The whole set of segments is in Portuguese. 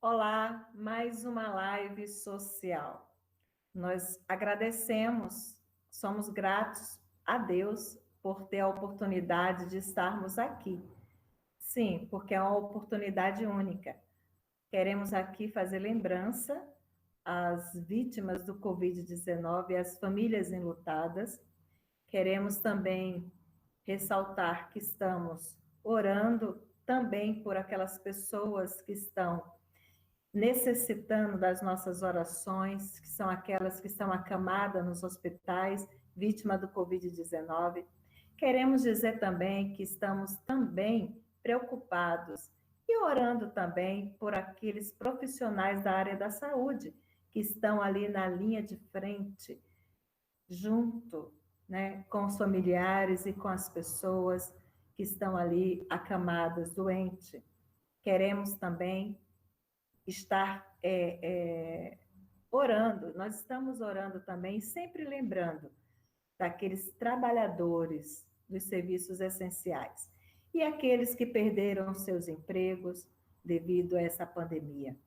Olá, mais uma live social. Nós agradecemos, somos gratos a Deus por ter a oportunidade de estarmos aqui. Sim, porque é uma oportunidade única. Queremos aqui fazer lembrança às vítimas do Covid-19 e às famílias enlutadas. Queremos também ressaltar que estamos orando também por aquelas pessoas que estão necessitando das nossas orações, que são aquelas que estão acamadas nos hospitais, vítima do Covid-19. Queremos dizer também que estamos também preocupados e orando também por aqueles profissionais da área da saúde que estão ali na linha de frente, junto, né, com os familiares e com as pessoas que estão ali acamadas, doentes. Queremos também estar orando, nós estamos orando também, sempre lembrando daqueles trabalhadores dos serviços essenciais e aqueles que perderam seus empregos devido a essa pandemia.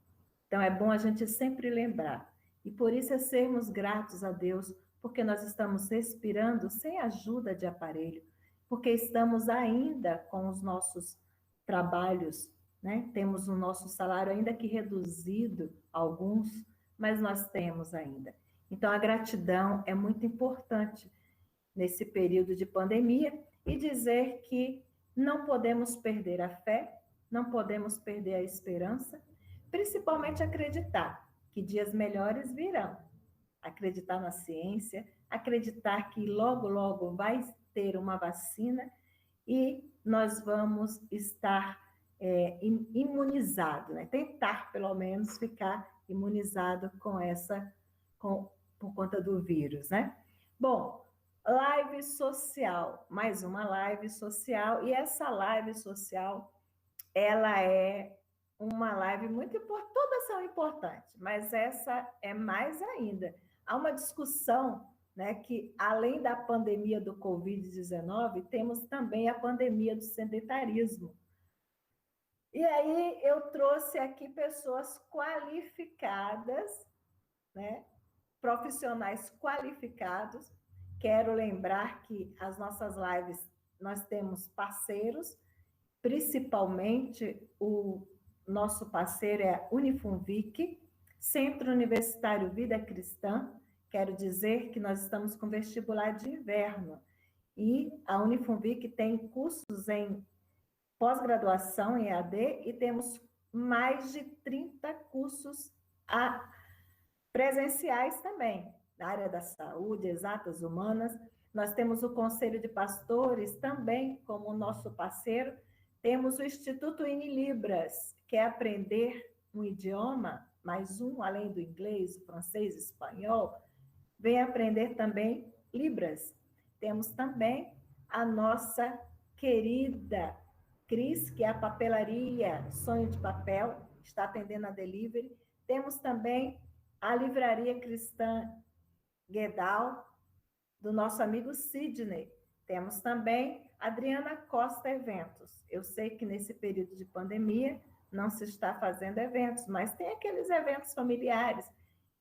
Então, é bom a gente sempre lembrar, e por isso é sermos gratos a Deus, porque nós estamos respirando sem ajuda de aparelho, porque estamos ainda com os nossos trabalhos, né? Temos o nosso salário ainda que reduzido, alguns, mas nós temos ainda. Então, a gratidão é muito importante nesse período de pandemia e dizer que não podemos perder a fé, não podemos perder a esperança, principalmente acreditar que dias melhores virão. Acreditar na ciência, acreditar que logo, logo vai ter uma vacina e nós vamos estar imunizado, né? Tentar, pelo menos, ficar imunizado por conta do vírus, né? Bom, live social, mais uma live social, e essa live social, ela é uma live muito importante, todas são importantes, mas essa é mais ainda. Há uma discussão, né, que além da pandemia do Covid-19, temos também a pandemia do sedentarismo. E aí eu trouxe aqui pessoas qualificadas, né, profissionais qualificados. Quero lembrar que as nossas lives, nós temos parceiros, principalmente o nosso parceiro é a Unifunvic, Centro Universitário Vida Cristã. Quero dizer que nós estamos com vestibular de inverno e a Unifunvic tem cursos em pós-graduação em EAD e temos mais de 30 cursos presenciais também, na área da saúde, exatas, humanas. Nós temos o Conselho de Pastores também como nosso parceiro. Temos o Instituto Inilibras, que é aprender um idioma, mais um, além do inglês, o francês, o espanhol, vem aprender também Libras. Temos também a nossa querida Cris, que é a papelaria Sonho de Papel, está atendendo a delivery. Temos também a Livraria Cristã Guedal, do nosso amigo Sidney. Temos também Adriana Costa Eventos. Eu sei que nesse período de pandemia não se está fazendo eventos, mas tem aqueles eventos familiares.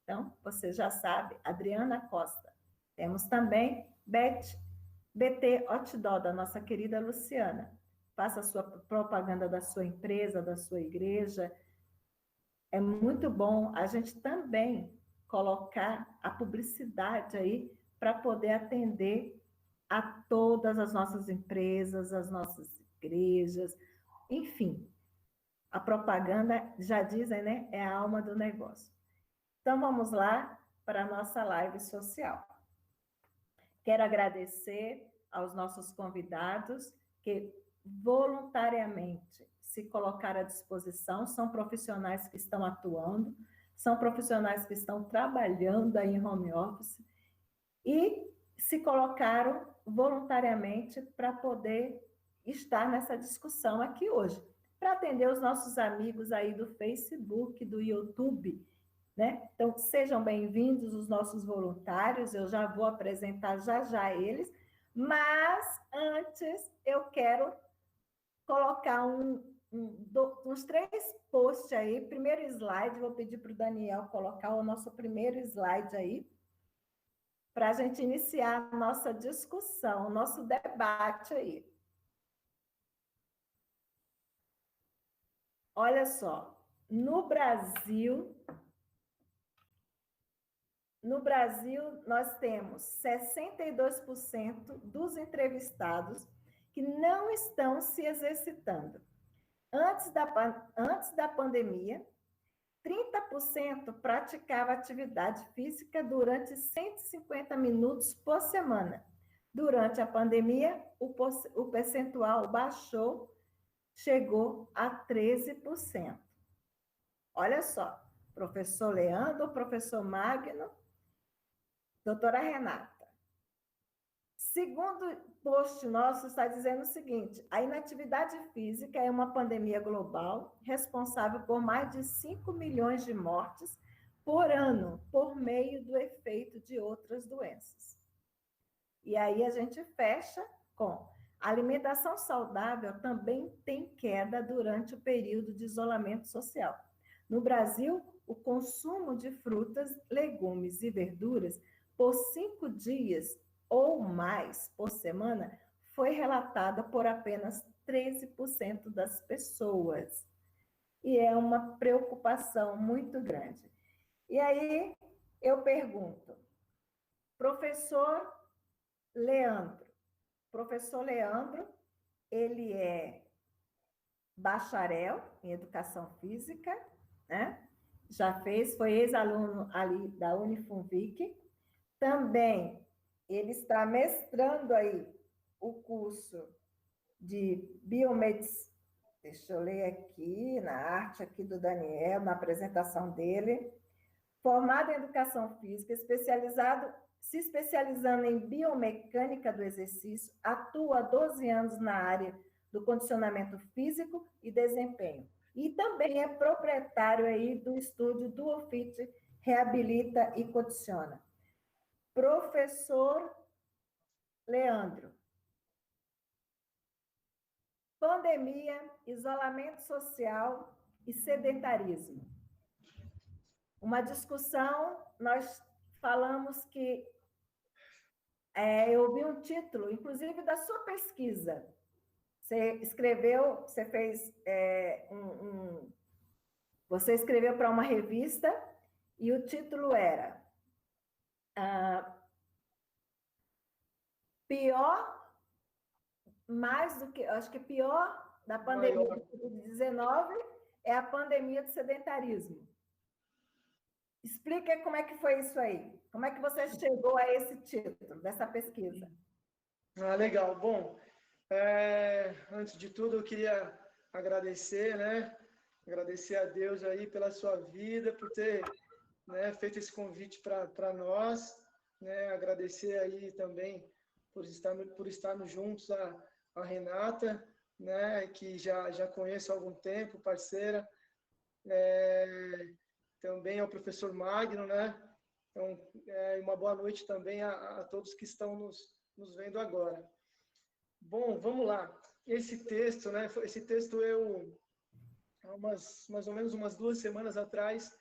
Então, você já sabe, Adriana Costa. Temos também BT Outdoor, da nossa querida Luciana. Faça a sua propaganda da sua empresa, da sua igreja. É muito bom a gente também colocar a publicidade aí para poder atender a todas as nossas empresas, as nossas igrejas, enfim. A propaganda, já dizem, né, é a alma do negócio. Então, vamos lá para a nossa live social. Quero agradecer aos nossos convidados que voluntariamente se colocaram à disposição, são profissionais que estão atuando, são profissionais que estão trabalhando aí em home office e se colocaram voluntariamente para poder estar nessa discussão aqui hoje, para atender os nossos amigos aí do Facebook, do YouTube, né? Então, sejam bem-vindos os nossos voluntários, eu já vou apresentar já eles, mas antes eu quero colocar uns 3 posts aí. Primeiro slide, vou pedir para o Daniel colocar o nosso primeiro slide aí, para a gente iniciar a nossa discussão, o nosso debate aí. Olha só, no Brasil, nós temos 62% dos entrevistados que não estão se exercitando. Antes da pandemia, 30% praticava atividade física durante 150 minutos por semana. Durante a pandemia, o percentual baixou, chegou a 13%. Olha só, professor Leandro, professor Magno, doutora Renata. Segundo post nosso, está dizendo o seguinte: a inatividade física é uma pandemia global responsável por mais de 5 milhões de mortes por ano, por meio do efeito de outras doenças. E aí a gente fecha com: a alimentação saudável também tem queda durante o período de isolamento social. No Brasil, o consumo de frutas, legumes e verduras por 5 dias ou mais por semana foi relatada por apenas 13% das pessoas. E é uma preocupação muito grande. E aí eu pergunto, professor Leandro, ele é bacharel em educação física, né? Já fez, foi ex-aluno ali da Unifunvic. Também ele está mestrando aí o curso de biomedicina. Deixa eu ler aqui, na arte aqui do Daniel, na apresentação dele. Formado em educação física, se especializando em biomecânica do exercício, atua há 12 anos na área do condicionamento físico e desempenho. E também é proprietário aí do estúdio Duofit Reabilita e Condiciona. Professor Leandro, pandemia, isolamento social e sedentarismo. Uma discussão, nós falamos que eu vi um título, inclusive da sua pesquisa. Você escreveu, você fez você escreveu para uma revista e o título era pior, mais do que, acho que pior da pandemia de Covid-19 é a pandemia do sedentarismo. Explica como é que foi isso aí. Como é que você chegou a esse título dessa pesquisa? Legal. Bom, antes de tudo, eu queria agradecer, né? Agradecer a Deus aí pela sua vida, por ter, né, feito esse convite para nós, né? Agradecer aí também por estarmos juntos a Renata, né? Que já conheço há algum tempo, parceira. Também ao professor Magno, né? Então, uma boa noite também a todos que estão nos vendo agora. Bom, vamos lá. Esse texto, né? Esse texto mais ou menos umas 2 semanas atrás,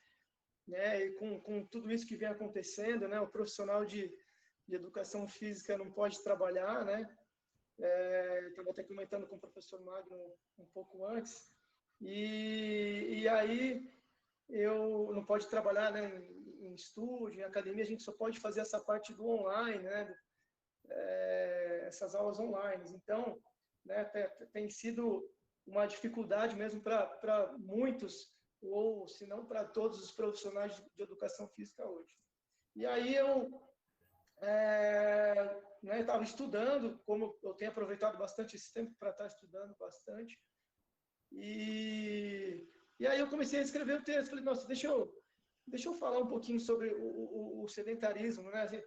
né? E com tudo isso que vem acontecendo, né? O profissional de educação física não pode trabalhar, né? Estava até comentando com o professor Magno um pouco antes. E aí eu não pode trabalhar, né, em estúdio, em academia, a gente só pode fazer essa parte do online, né, essas aulas online. Então, né, tem sido uma dificuldade mesmo para muitos, ou se não para todos os profissionais de educação física hoje. E aí eu estava estudando, como eu tenho aproveitado bastante esse tempo para estar estudando bastante, e aí eu comecei a escrever o texto. Falei, nossa, deixa eu falar um pouquinho sobre o sedentarismo, né? Assim,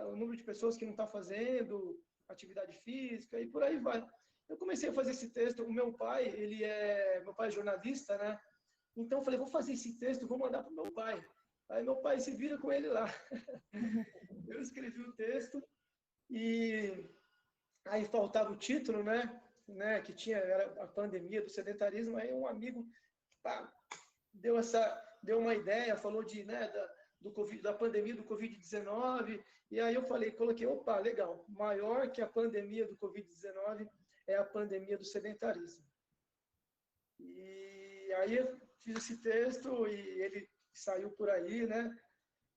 o número de pessoas que não está fazendo atividade física e por aí vai. Eu comecei a fazer esse texto. O meu pai é jornalista, né? Então eu falei, vou fazer esse texto, vou mandar para o meu pai. Aí meu pai se vira com ele lá. Eu escrevi o texto e aí faltava o título, né? né, que era a pandemia do sedentarismo, aí um amigo, pá, deu uma ideia, falou né, da pandemia do Covid-19, e aí eu coloquei, opa, legal, maior que a pandemia do Covid-19 é a pandemia do sedentarismo. E aí eu fiz esse texto e ele saiu por aí, né?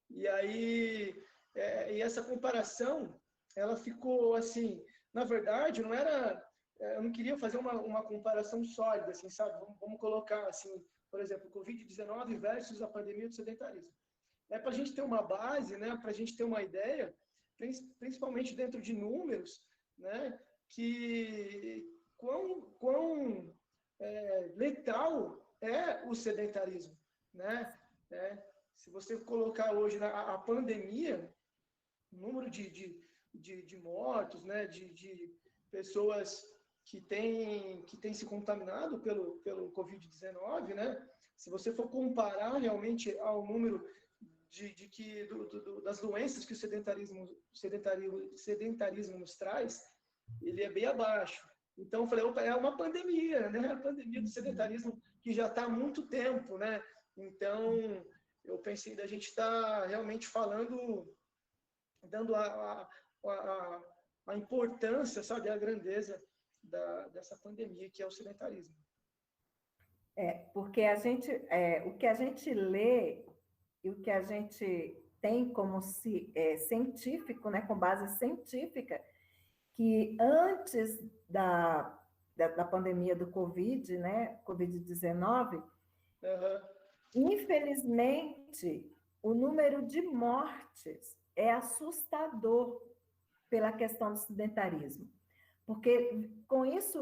E aí, e essa comparação, ela ficou assim, na verdade, não era, eu não queria fazer uma comparação sólida, assim, sabe? Vamos colocar assim, por exemplo, o Covid-19 versus a pandemia do sedentarismo. É para a gente ter uma base, né? Para a gente ter uma ideia, principalmente dentro de números, né? Que quão letal é o sedentarismo, né? Se você colocar hoje a pandemia, o número de mortos, né? De pessoas que têm se contaminado pelo Covid-19, né? Se você for comparar realmente ao número das doenças que o sedentarismo nos traz, ele é bem abaixo. Então, eu falei, opa, é uma pandemia, né? A pandemia do sedentarismo que já está há muito tempo, né? Então, eu pensei da gente estar realmente falando, dando a importância, sabe, a grandeza dessa pandemia que é o sedentarismo. Porque o que a gente lê e o que a gente tem como científico, né, com base científica, que antes da pandemia do Covid, né, Covid-19, infelizmente, o número de mortes é assustador pela questão do sedentarismo. Porque, com isso,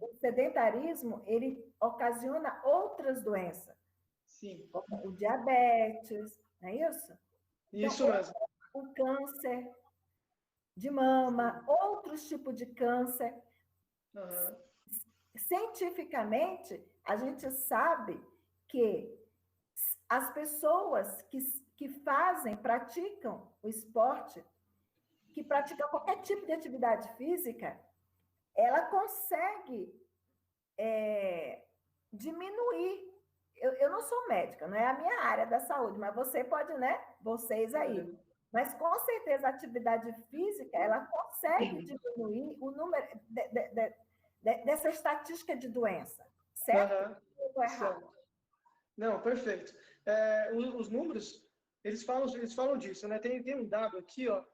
o sedentarismo, ele ocasiona outras doenças. Sim. Como o diabetes, não é isso? Isso então, mesmo. O câncer de mama, outros tipos de câncer. Cientificamente, a gente sabe que as pessoas que praticam o esporte, que praticam qualquer tipo de atividade física, ela consegue diminuir. Eu não sou médica, não é a minha área da saúde, mas você pode, né? Vocês aí. Mas, com certeza, a atividade física, ela consegue diminuir o número dessa estatística de doença, certo? Ou errado? Certo. Não, perfeito. Os números, eles falam disso, né? Tem um dado aqui, ó.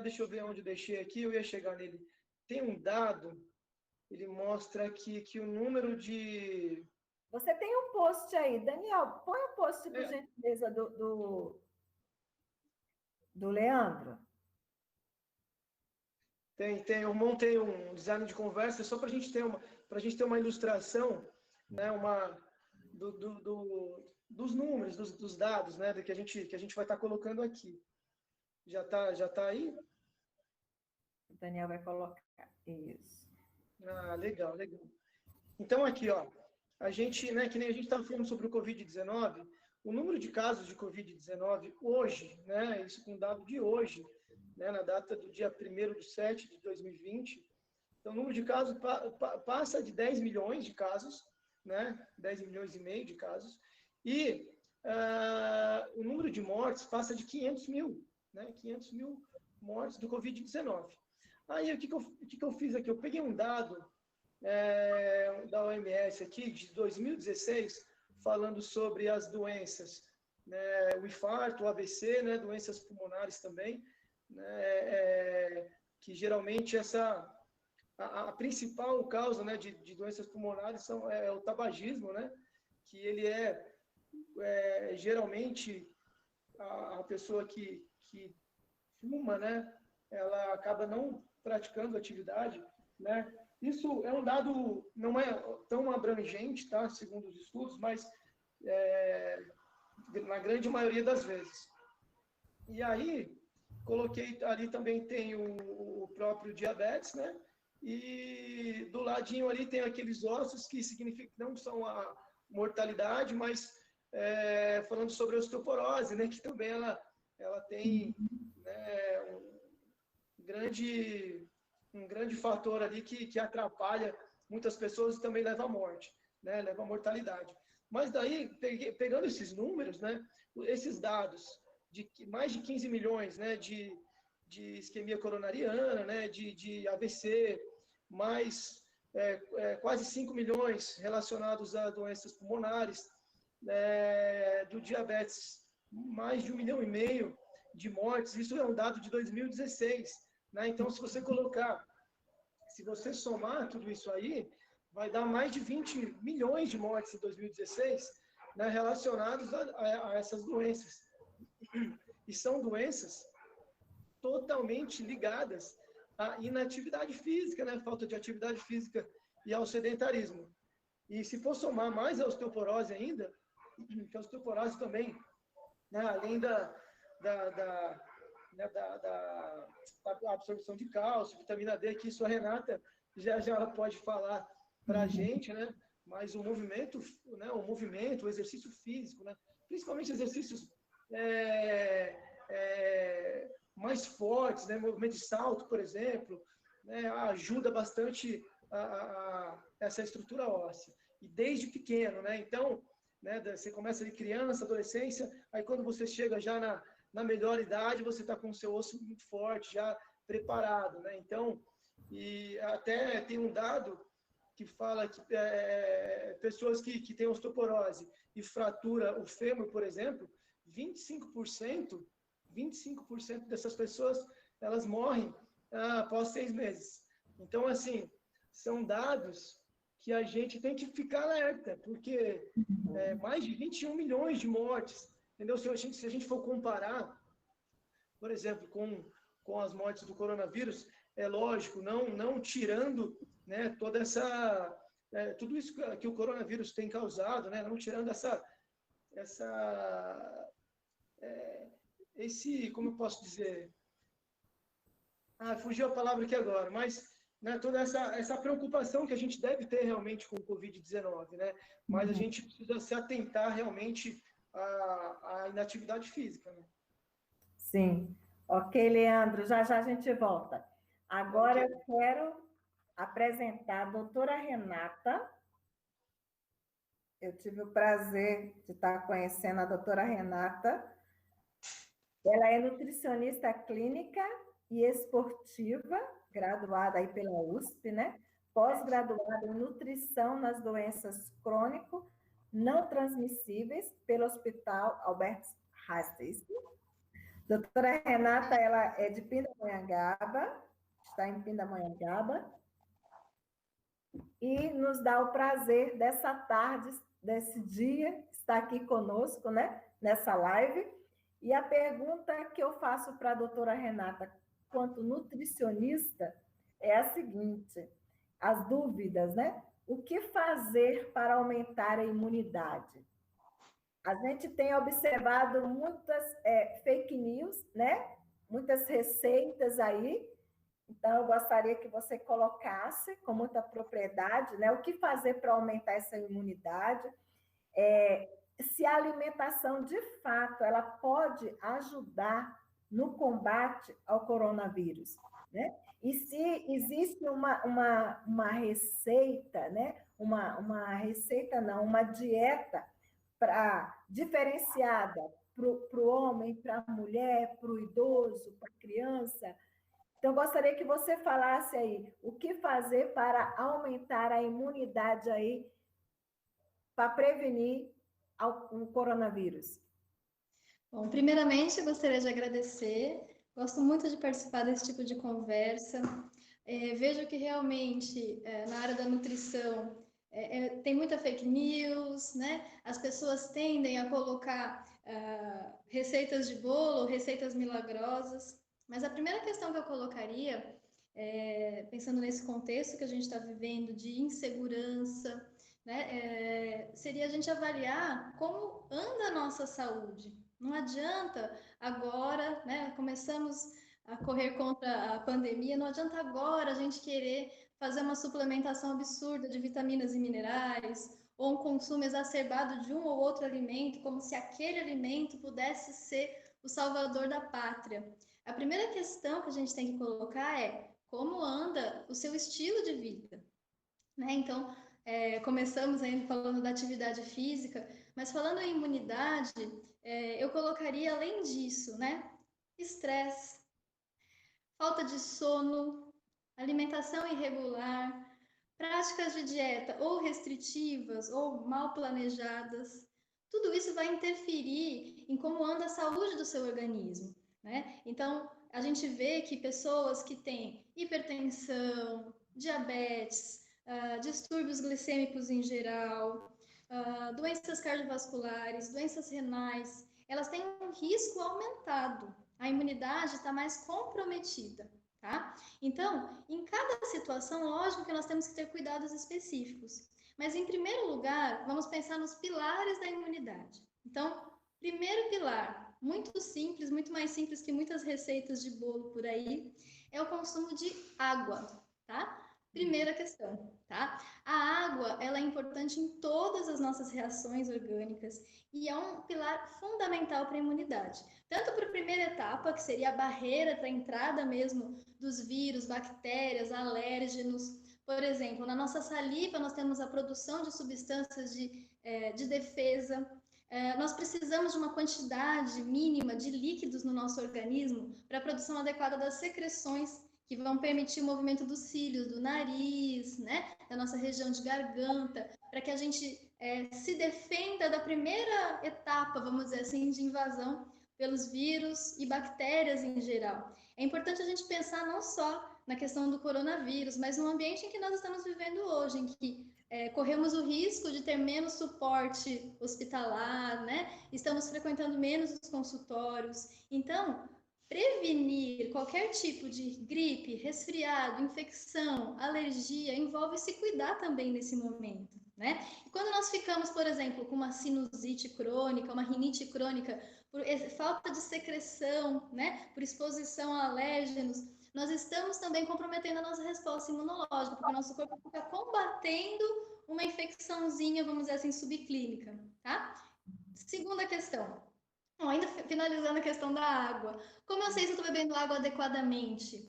Deixa eu ver onde eu deixei aqui, eu ia chegar nele. Tem um dado, ele mostra aqui que o número de... Você tem um post aí, Daniel, põe o post, por gentileza, do Leandro. Eu montei um design de conversa só para a gente ter uma ilustração, né? Dos números, dos dados, né? Que a gente vai estar colocando aqui. Já tá aí? O Daniel vai colocar isso. Legal. Então, aqui, ó, a gente, né, que nem a gente estava falando sobre o Covid-19, o número de casos de Covid-19 hoje, né, isso com dado de hoje, né, na data do dia 1º/7/2020, então o número de casos passa de 10 milhões de casos, né, 10 milhões e meio de casos, e o número de mortes passa de 500 mil, né, 500 mil mortes do Covid-19. Aí, o que eu fiz aqui? Eu peguei um dado da OMS aqui, de 2016, falando sobre as doenças, né, o infarto, o AVC, né, doenças pulmonares também, né, que geralmente a principal causa, né, de doenças pulmonares é o tabagismo, né, que ele geralmente a pessoa que fuma, né, ela acaba não praticando atividade, né. Isso é um dado, não é tão abrangente, tá, segundo os estudos, mas na grande maioria das vezes. E aí, coloquei ali também tem o próprio diabetes, né? E do ladinho ali tem aqueles ossos que significam não são a mortalidade, mas falando sobre a osteoporose, né? Que também ela tem, né, um grande fator ali que atrapalha muitas pessoas e também leva à morte, né? Leva à mortalidade. Mas daí, pegando esses números, né? Esses dados de mais de 15 milhões, né? De isquemia coronariana, né? De AVC, mais quase 5 milhões relacionados a doenças pulmonares, do diabetes, mais de 1,5 milhão de mortes. Isso é um dado de 2016, né? Então, se você somar tudo isso aí, vai dar mais de 20 milhões de mortes em 2016, né, relacionados a essas doenças. E são doenças totalmente ligadas à inatividade física, né, falta de atividade física e ao sedentarismo. E se for somar mais a osteoporose ainda, que a osteoporose também, né, além da absorção de cálcio, vitamina D, que isso a Renata já ela pode falar para a gente, né? Mas o movimento, né? O exercício físico, né? Principalmente exercícios mais fortes, né? Movimento de salto, por exemplo, né? Ajuda bastante essa estrutura óssea. E desde pequeno, né? Então, né? Você começa de criança, adolescência, aí quando você chega já na melhor idade, você está com o seu osso muito forte, já preparado, né? Então, e até tem um dado que fala que pessoas que têm osteoporose e fratura o fêmur, por exemplo, 25% dessas pessoas, elas morrem após 6 meses. Então, assim, são dados que a gente tem que ficar alerta, porque mais de 21 milhões de mortes, entendeu? Se a gente for comparar, por exemplo, com as mortes do coronavírus, é lógico, não tirando, né, toda tudo isso que o coronavírus tem causado, né, não tirando como eu posso dizer? Fugiu a palavra aqui agora, mas né, toda essa preocupação que a gente deve ter realmente com o Covid-19, né? Mas a gente precisa se atentar realmente à inatividade física, né? Sim. Ok, Leandro, já já a gente volta. Agora eu quero apresentar a doutora Renata. Eu tive o prazer de estar conhecendo a doutora Renata. Ela é nutricionista clínica e esportiva, graduada aí pela USP, né? Pós-graduada em nutrição nas doenças crônico não transmissíveis pelo Hospital Albert Einstein. Doutora Renata, ela é de Pindamonhangaba, está em Pindamonhangaba, e nos dá o prazer dessa tarde, desse dia, estar aqui conosco, né? Nessa live. E a pergunta que eu faço para a doutora Renata, quanto nutricionista, é a seguinte: as dúvidas, né? O que fazer para aumentar a imunidade? A gente tem observado muitas fake news, né? Muitas receitas aí. Então, eu gostaria que você colocasse com muita propriedade, né? O que fazer para aumentar essa imunidade? Se a alimentação, de fato, ela pode ajudar no combate ao coronavírus, né? E se existe uma receita, né? Uma dieta diferenciada para o homem, para a mulher, para o idoso, para a criança. Então, gostaria que você falasse aí o que fazer para aumentar a imunidade aí, para prevenir o coronavírus. Bom, primeiramente, eu gostaria de agradecer. Gosto muito de participar desse tipo de conversa. Vejo que realmente, na área da nutrição, tem muita fake news, né? As pessoas tendem a colocar receitas de bolo, receitas milagrosas. Mas a primeira questão que eu colocaria, pensando nesse contexto que a gente está vivendo de insegurança, né, seria a gente avaliar como anda a nossa saúde. Não adianta agora, né, começamos a correr contra a pandemia, não adianta agora a gente querer fazer uma suplementação absurda de vitaminas e minerais, ou um consumo exacerbado de um ou outro alimento, como se aquele alimento pudesse ser o salvador da pátria. A primeira questão que a gente tem que colocar é como anda o seu estilo de vida, né? Então, começamos ainda falando da atividade física, mas falando em imunidade, eu colocaria além disso, né? Estresse, falta de sono, alimentação irregular, práticas de dieta ou restritivas ou mal planejadas, tudo isso vai interferir em como anda a saúde do seu organismo, né? Então, a gente vê que pessoas que têm hipertensão, diabetes, distúrbios glicêmicos em geral, doenças cardiovasculares, doenças renais, elas têm um risco aumentado. A imunidade está mais comprometida, tá? Então, em cada situação, lógico que nós temos que ter cuidados específicos. Mas, em primeiro lugar, vamos pensar nos pilares da imunidade. Então, primeiro pilar, muito simples, muito mais simples que muitas receitas de bolo por aí, é o consumo de água, tá? Primeira questão, tá? A água, ela é importante em todas as nossas reações orgânicas e é um pilar fundamental para a imunidade. Tanto para a primeira etapa, que seria a barreira para a entrada mesmo dos vírus, bactérias, alérgenos. Por exemplo, na nossa saliva nós temos a produção de substâncias de defesa. Nós precisamos de uma quantidade mínima de líquidos no nosso organismo para a produção adequada das secreções que vão permitir o movimento dos cílios, do nariz, né, da nossa região de garganta, para que a gente se defenda da primeira etapa, vamos dizer assim, de invasão pelos vírus e bactérias em geral. É importante a gente pensar não só na questão do coronavírus, mas no ambiente em que nós estamos vivendo hoje, em que corremos o risco de ter menos suporte hospitalar, né? Estamos frequentando menos os consultórios. Então, prevenir qualquer tipo de gripe, resfriado, infecção, alergia, envolve se cuidar também nesse momento, né? E quando nós ficamos, por exemplo, com uma sinusite crônica, uma rinite crônica, por falta de secreção, né? Por exposição a alérgenos, nós estamos também comprometendo a nossa resposta imunológica, porque o nosso corpo fica combatendo uma infecçãozinha, vamos dizer assim, subclínica, tá? Segunda questão. Bom, ainda finalizando a questão da água. Como eu sei se eu estou bebendo água adequadamente?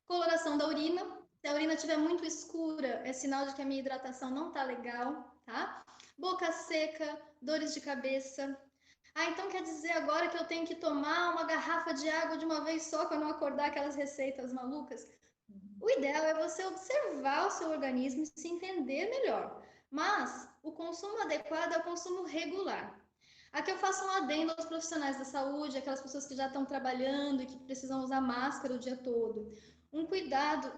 Coloração da urina. Se a urina estiver muito escura, é sinal de que a minha hidratação não está legal, tá? Boca seca, dores de cabeça. Então quer dizer agora que eu tenho que tomar uma garrafa de água de uma vez só quando eu acordar, aquelas receitas malucas? O ideal é você observar o seu organismo e se entender melhor. Mas o consumo adequado é o consumo regular. Aqui eu faço um adendo aos profissionais da saúde, aquelas pessoas que já estão trabalhando e que precisam usar máscara o dia todo. Um cuidado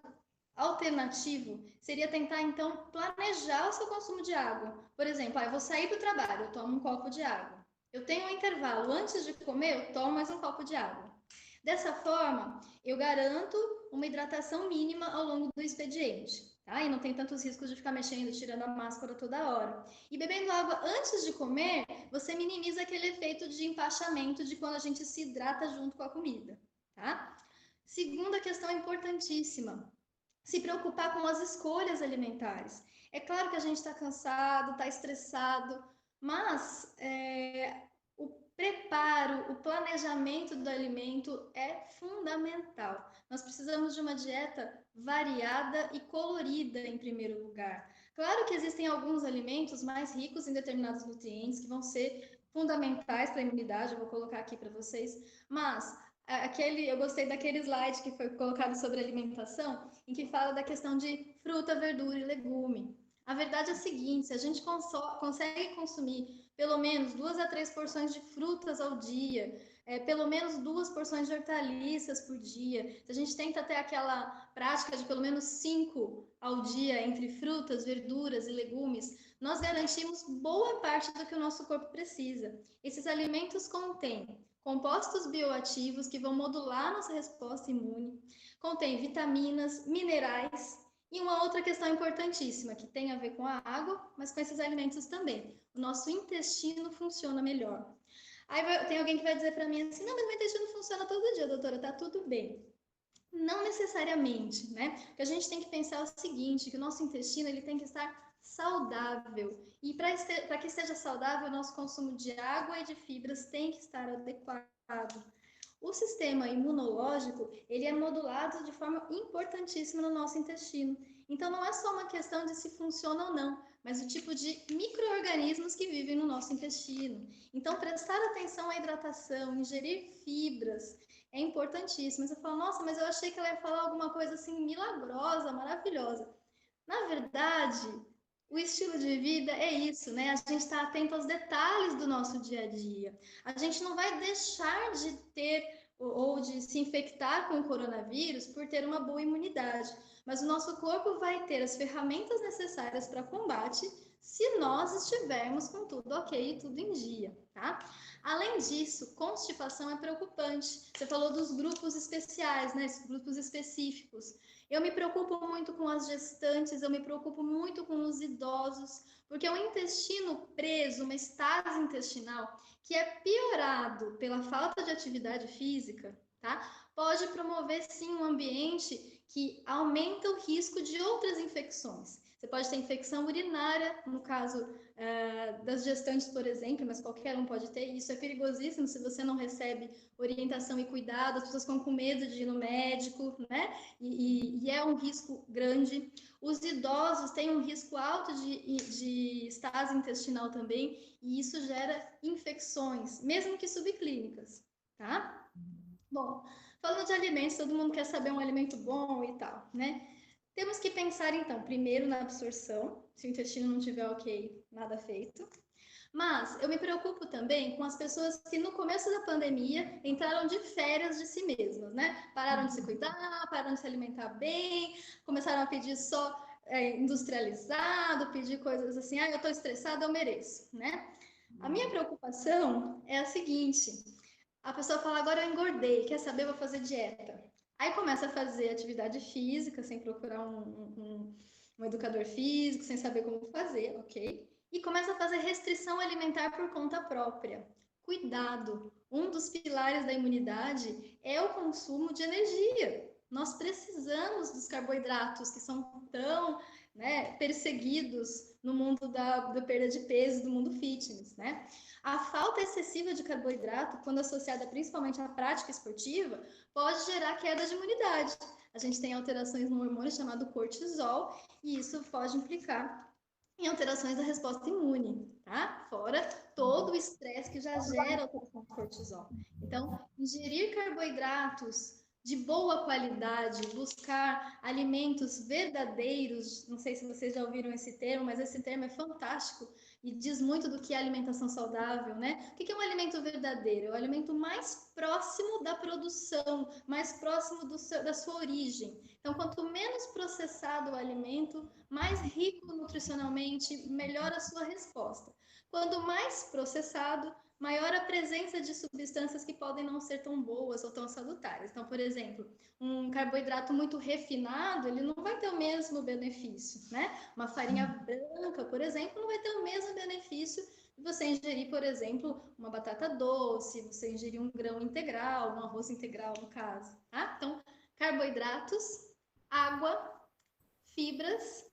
alternativo seria tentar, então, planejar o seu consumo de água. Por exemplo, eu vou sair para o trabalho, eu tomo um copo de água. Eu tenho um intervalo, antes de comer, eu tomo mais um copo de água. Dessa forma, eu garanto uma hidratação mínima ao longo do expediente. Tá? E não tem tantos riscos de ficar mexendo, tirando a máscara toda hora. E bebendo água antes de comer, você minimiza aquele efeito de empachamento de quando a gente se hidrata junto com a comida. Tá? Segunda questão importantíssima: se preocupar com as escolhas alimentares. É claro que a gente está cansado, está estressado, mas o preparo, o planejamento do alimento é fundamental. Nós precisamos de uma dieta variada e colorida, em primeiro lugar. Claro que existem alguns alimentos mais ricos em determinados nutrientes que vão ser fundamentais para a imunidade, eu vou colocar aqui para vocês, mas eu gostei daquele slide que foi colocado sobre alimentação, em que fala da questão de fruta, verdura e legume. A verdade é a seguinte: se a gente consegue consumir pelo menos 2 a 3 porções de frutas ao dia, pelo menos 2 porções de hortaliças por dia, se a gente tenta ter aquela prática de pelo menos 5 ao dia entre frutas, verduras e legumes, nós garantimos boa parte do que o nosso corpo precisa. Esses alimentos contêm compostos bioativos que vão modular nossa resposta imune, contém vitaminas, minerais e uma outra questão importantíssima que tem a ver com a água, mas com esses alimentos também. O nosso intestino funciona melhor. Aí tem alguém que vai dizer para mim assim: não, mas meu intestino funciona todo dia, doutora, tá tudo bem. Não necessariamente, né? O que a gente tem que pensar é o seguinte, que o nosso intestino ele tem que estar saudável. E para que esteja saudável, o nosso consumo de água e de fibras tem que estar adequado. O sistema imunológico, ele é modulado de forma importantíssima no nosso intestino. Então, não é só uma questão de se funciona ou não, mas o tipo de micro-organismos que vivem no nosso intestino. Então, prestar atenção à hidratação, ingerir fibras, é importantíssimo. Você fala, nossa, mas eu achei que ela ia falar alguma coisa assim milagrosa, maravilhosa. Na verdade, o estilo de vida é isso, né? A gente está atento aos detalhes do nosso dia a dia. A gente não vai deixar de ter ou de se infectar com o coronavírus por ter uma boa imunidade, mas o nosso corpo vai ter as ferramentas necessárias para combate se nós estivermos com tudo ok e tudo em dia, tá? Além disso, constipação é preocupante. Você falou dos grupos especiais, né? Grupos específicos. Eu me preocupo muito com as gestantes, eu me preocupo muito com os idosos, porque o intestino preso, uma estase intestinal, que é piorado pela falta de atividade física, tá? Pode promover, sim, um ambiente que aumenta o risco de outras infecções. Você pode ter infecção urinária, no caso das gestantes, por exemplo, mas qualquer um pode ter. Isso é perigosíssimo se você não recebe orientação e cuidado. As pessoas ficam com medo de ir no médico, né? E é um risco grande. Os idosos têm um risco alto de estase intestinal também, e isso gera infecções, mesmo que subclínicas, tá? Bom, falando de alimentos, todo mundo quer saber um alimento bom e tal, né? Temos que pensar, então, primeiro na absorção, se o intestino não tiver ok, nada feito. Mas eu me preocupo também com as pessoas que no começo da pandemia entraram de férias de si mesmas, né? Pararam de se cuidar, pararam de se alimentar bem, começaram a pedir só industrializado, pedir coisas assim, eu tô estressada, eu mereço, né? A minha preocupação é a seguinte, a pessoa fala, agora eu engordei, quer saber, vou fazer dieta. Aí começa a fazer atividade física, sem procurar um educador físico, sem saber como fazer, ok? E começa a fazer restrição alimentar por conta própria. Cuidado! Um dos pilares da imunidade é o consumo de energia. Nós precisamos dos carboidratos que são tão perseguidos no mundo da perda de peso, do mundo fitness, né? A falta excessiva de carboidrato, quando associada principalmente à prática esportiva, pode gerar queda de imunidade. A gente tem alterações no hormônio chamado cortisol, e isso pode implicar em alterações da resposta imune, tá? Fora todo o estresse que já gera alteração do cortisol. Então, ingerir carboidratos de boa qualidade, buscar alimentos verdadeiros, não sei se vocês já ouviram esse termo, mas esse termo é fantástico e diz muito do que é alimentação saudável, né? O que é um alimento verdadeiro? É o alimento mais próximo da produção, mais próximo da sua origem. Então, quanto menos processado o alimento, mais rico nutricionalmente, melhor a sua resposta. Quanto mais processado, maior a presença de substâncias que podem não ser tão boas ou tão salutares. Então, por exemplo, um carboidrato muito refinado, ele não vai ter o mesmo benefício, né? Uma farinha branca, por exemplo, não vai ter o mesmo benefício de você ingerir, por exemplo, uma batata doce, você ingerir um grão integral, um arroz integral, no caso, tá? Então, carboidratos, água, fibras,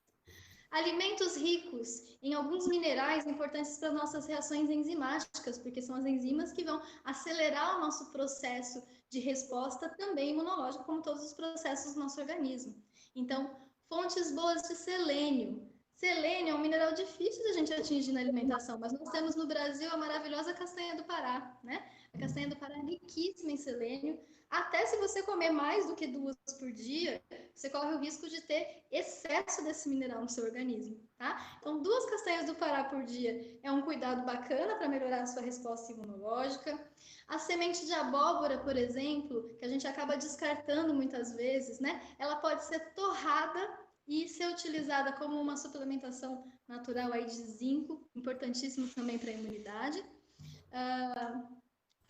alimentos ricos em alguns minerais importantes para nossas reações enzimáticas, porque são as enzimas que vão acelerar o nosso processo de resposta também imunológica, como todos os processos do nosso organismo. Então, fontes boas de selênio. Selênio é um mineral difícil da gente atingir na alimentação, mas nós temos no Brasil a maravilhosa castanha do Pará, né? A castanha do Pará é riquíssima em selênio. Até se você comer mais do que 2 por dia, você corre o risco de ter excesso desse mineral no seu organismo, tá? Então, 2 castanhas do Pará por dia é um cuidado bacana para melhorar a sua resposta imunológica. A semente de abóbora, por exemplo, que a gente acaba descartando muitas vezes, né? Ela pode ser torrada e ser utilizada como uma suplementação natural aí de zinco, importantíssimo também para a imunidade.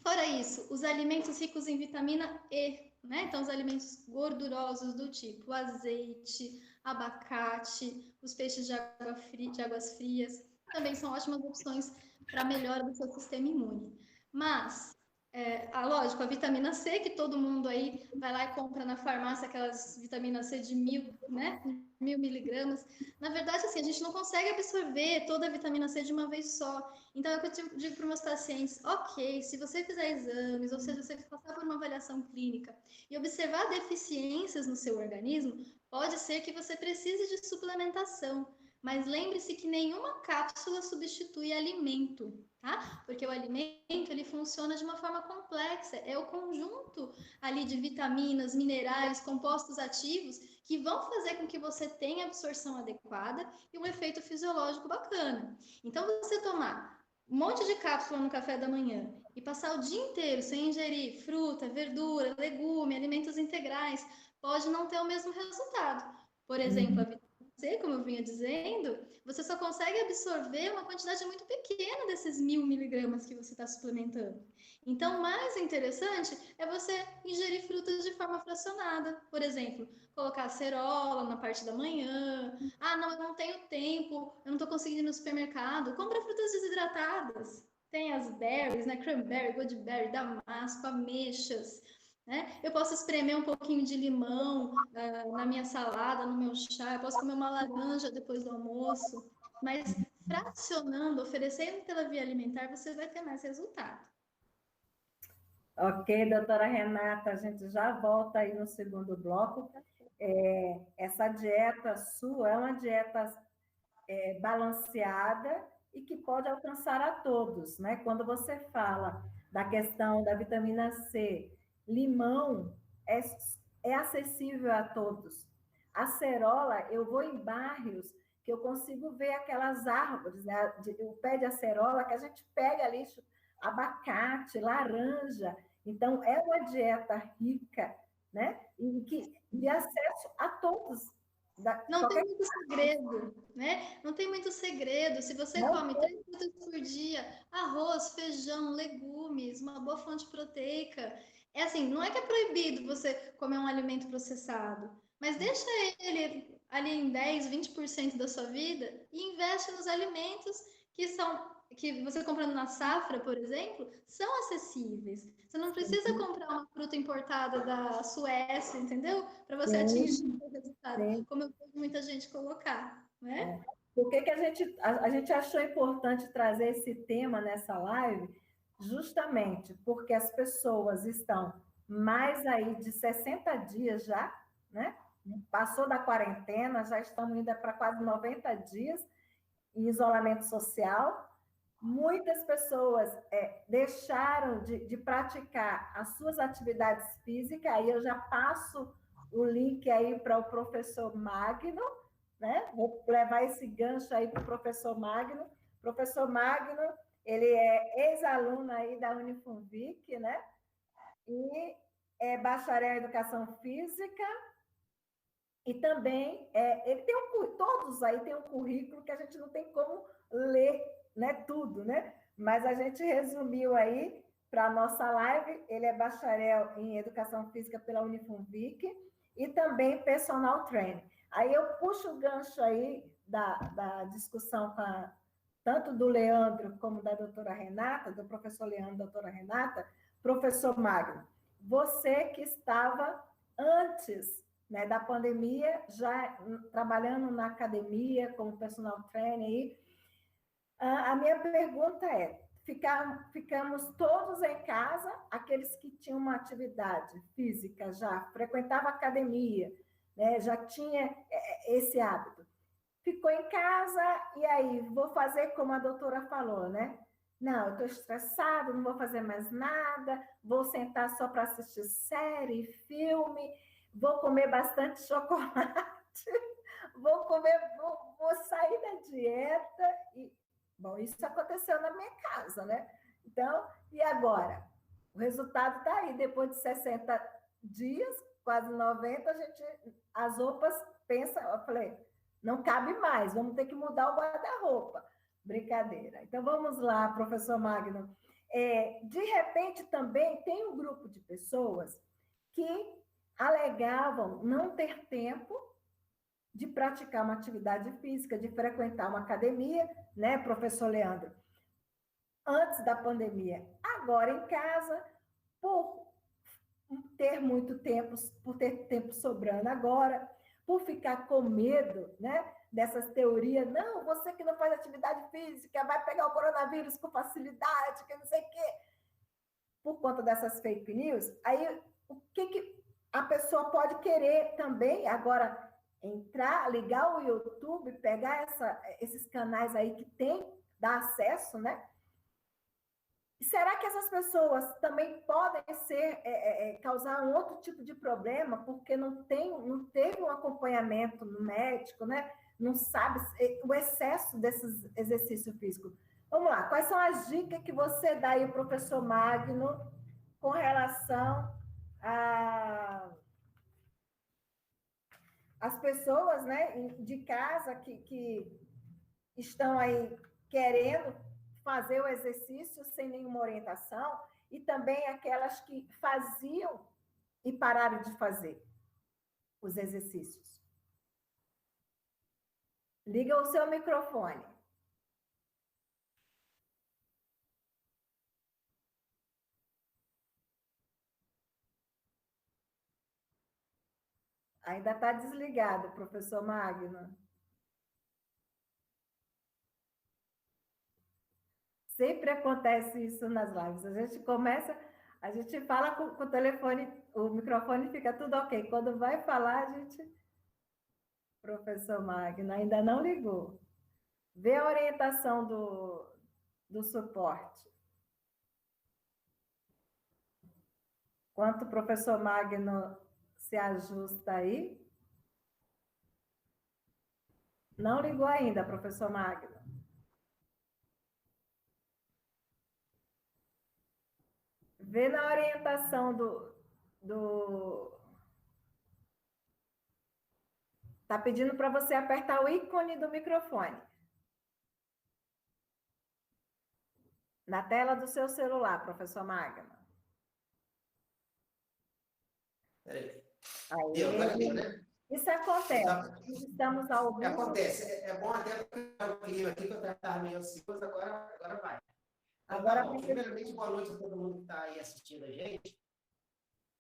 Fora isso, os alimentos ricos em vitamina E, né? Então, os alimentos gordurosos do tipo azeite, abacate, os peixes de águas frias, também são ótimas opções para a melhora do seu sistema imune. Mas lógico, a vitamina C, que todo mundo aí vai lá e compra na farmácia aquelas vitaminas C de 1000, né? 1000 miligramas. Na verdade, assim, a gente não consegue absorver toda a vitamina C de uma vez só. Então, é o que eu digo para os meus pacientes, ok, se você fizer exames, ou seja, você passar por uma avaliação clínica e observar deficiências no seu organismo, pode ser que você precise de suplementação. Mas lembre-se que nenhuma cápsula substitui alimento, tá? Porque o alimento, ele funciona de uma forma complexa, é o conjunto ali de vitaminas, minerais, compostos ativos que vão fazer com que você tenha absorção adequada e um efeito fisiológico bacana. Então, você tomar um monte de cápsula no café da manhã e passar o dia inteiro sem ingerir fruta, verdura, legume, alimentos integrais, pode não ter o mesmo resultado. Por exemplo, a vitamina C, como eu vinha dizendo, você só consegue absorver uma quantidade muito pequena desses 1000 miligramas que você está suplementando. Então, o mais interessante é você ingerir frutas de forma fracionada. Por exemplo, colocar acerola na parte da manhã. Ah, não, eu não tenho tempo, eu não estou conseguindo ir no supermercado. Compra frutas desidratadas. Tem as berries, né? Cranberry, goodberry, damasco, ameixas. Né? Eu posso espremer um pouquinho de limão na minha salada, no meu chá, eu posso comer uma laranja depois do almoço, mas fracionando, oferecendo pela via alimentar, você vai ter mais resultado. Ok, doutora Renata, a gente já volta aí no segundo bloco. Essa dieta sua é uma dieta balanceada e que pode alcançar a todos, né? Quando você fala da questão da vitamina C, limão é acessível a todos. Acerola, eu vou em bairros que eu consigo ver aquelas árvores, né? O pé de acerola que a gente pega ali, abacate, laranja. Então, é uma dieta rica, né? E de acesso a todos. Não tem muito segredo, né? Não tem muito segredo. Se você come 3 frutas por dia, arroz, feijão, legumes, uma boa fonte proteica. É assim, não é que é proibido você comer um alimento processado, mas deixa ele ali em 10, 20% da sua vida e investe nos alimentos que você comprando na safra, por exemplo, são acessíveis. Você não precisa comprar uma fruta importada da Suécia, entendeu? Para você atingir o resultado, como eu vejo muita gente colocar, né? Por que a gente achou importante trazer esse tema nessa live? Justamente porque as pessoas estão mais aí de 60 dias já, né? Passou da quarentena, já estamos indo para quase 90 dias em isolamento social. Muitas pessoas deixaram de praticar as suas atividades físicas, aí eu já passo o link aí para o professor Magno, né? Vou levar esse gancho aí para o professor Magno. Professor Magno, ele é ex-aluno aí da Unifunvic, né? E é bacharel em Educação Física, e também ele tem todos aí tem um currículo que a gente não tem como ler, né, tudo, né? Mas a gente resumiu aí para a nossa live. Ele é bacharel em Educação Física pela Unifunvic e também personal trainer. Aí eu puxo o gancho aí da discussão tanto do Leandro como da doutora Renata, do professor Leandro e da doutora Renata. Professor Magno, você que estava antes, né, da pandemia, já trabalhando na academia como personal trainer aí, a minha pergunta é, ficamos todos em casa, aqueles que tinham uma atividade física já, frequentavam academia, né, já tinha esse hábito, ficou em casa, e aí, vou fazer como a doutora falou, né? Não, eu estou estressado, não vou fazer mais nada, vou sentar só para assistir série, filme, vou comer bastante chocolate, vou sair da dieta. Bom, isso aconteceu na minha casa, né? Então, e agora? O resultado está aí, depois de 60 dias, quase 90, as roupas pensam, eu falei, não cabe mais, vamos ter que mudar o guarda-roupa. Brincadeira. Então, vamos lá, professor Magno. De repente, também tem um grupo de pessoas que alegavam não ter tempo de praticar uma atividade física, de frequentar uma academia, né, professor Leandro? Antes da pandemia. Agora, em casa, por ter muito tempo, por ter tempo sobrando agora, por ficar com medo, né, dessas teorias, não, você que não faz atividade física vai pegar o coronavírus com facilidade, que não sei o quê, por conta dessas fake news, aí o que a pessoa pode querer também, agora, entrar, ligar o YouTube, pegar esses canais aí que tem, dar acesso, né? Será que essas pessoas também podem causar um outro tipo de problema porque não teve um acompanhamento no médico, né? Não sabe o excesso desses exercícios físicos. Vamos lá, quais são as dicas que você dá aí, professor Magno, com relação às pessoas, né, de casa que estão aí querendo fazer o exercício sem nenhuma orientação, e também aquelas que faziam e pararam de fazer os exercícios. Liga o seu microfone. Ainda está desligado, professor Magno. Sempre acontece isso nas lives. A gente começa, a gente fala com o telefone, o microfone fica tudo ok. Quando vai falar, a gente... Professor Magno ainda não ligou. Vê a orientação do suporte. Enquanto o professor Magno se ajusta aí. Não ligou ainda, professor Magno. Vê na orientação Tá pedindo para você apertar o ícone do microfone. Na tela do seu celular, professor Magno. Peraí. Deu, agora deu, né? Isso acontece. Estamos ao vivo. Acontece. É bom até o clima aqui, que eu estava meio ansioso, agora vai. Então, agora, tá bom. Primeiramente, boa noite a todo mundo que está aí assistindo a gente.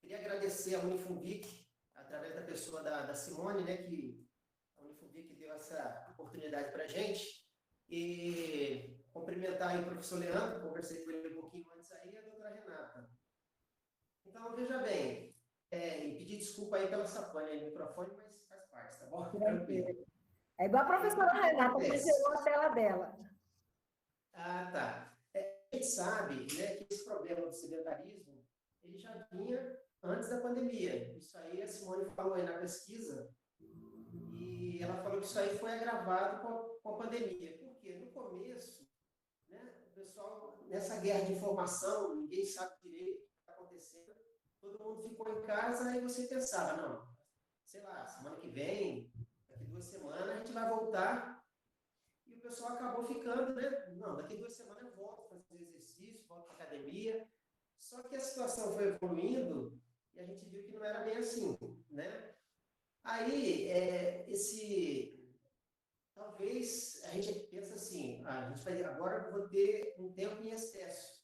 Queria agradecer a Unifunvic, através da pessoa da Simone, né, que a Unifunvic deu essa oportunidade para a gente. E cumprimentar aí o professor Leandro, conversei com ele um pouquinho antes aí, e a doutora Renata. Então, veja bem, e pedir desculpa aí pela sapanha no microfone, mas faz parte, tá bom? Tranquilo. É igual a professora Renata, que gerou a tela dela. Ah, tá. A gente sabe, né, que esse problema do sedentarismo, ele já vinha antes da pandemia. Isso aí a Simone falou aí na pesquisa, e ela falou que isso aí foi agravado com a pandemia. Por quê? No começo, né, o pessoal, nessa guerra de informação, ninguém sabe direito o que está acontecendo, todo mundo ficou em casa e você pensava, não, sei lá, semana que vem, daqui 2 semanas, a gente vai voltar. E o pessoal acabou ficando, né? Não, daqui 2 semanas eu volto a fazer exercício, volto para academia. Só que a situação foi evoluindo e a gente viu que não era bem assim, né? Aí, talvez a gente pensa assim, a gente vai, agora eu vou ter um tempo em excesso.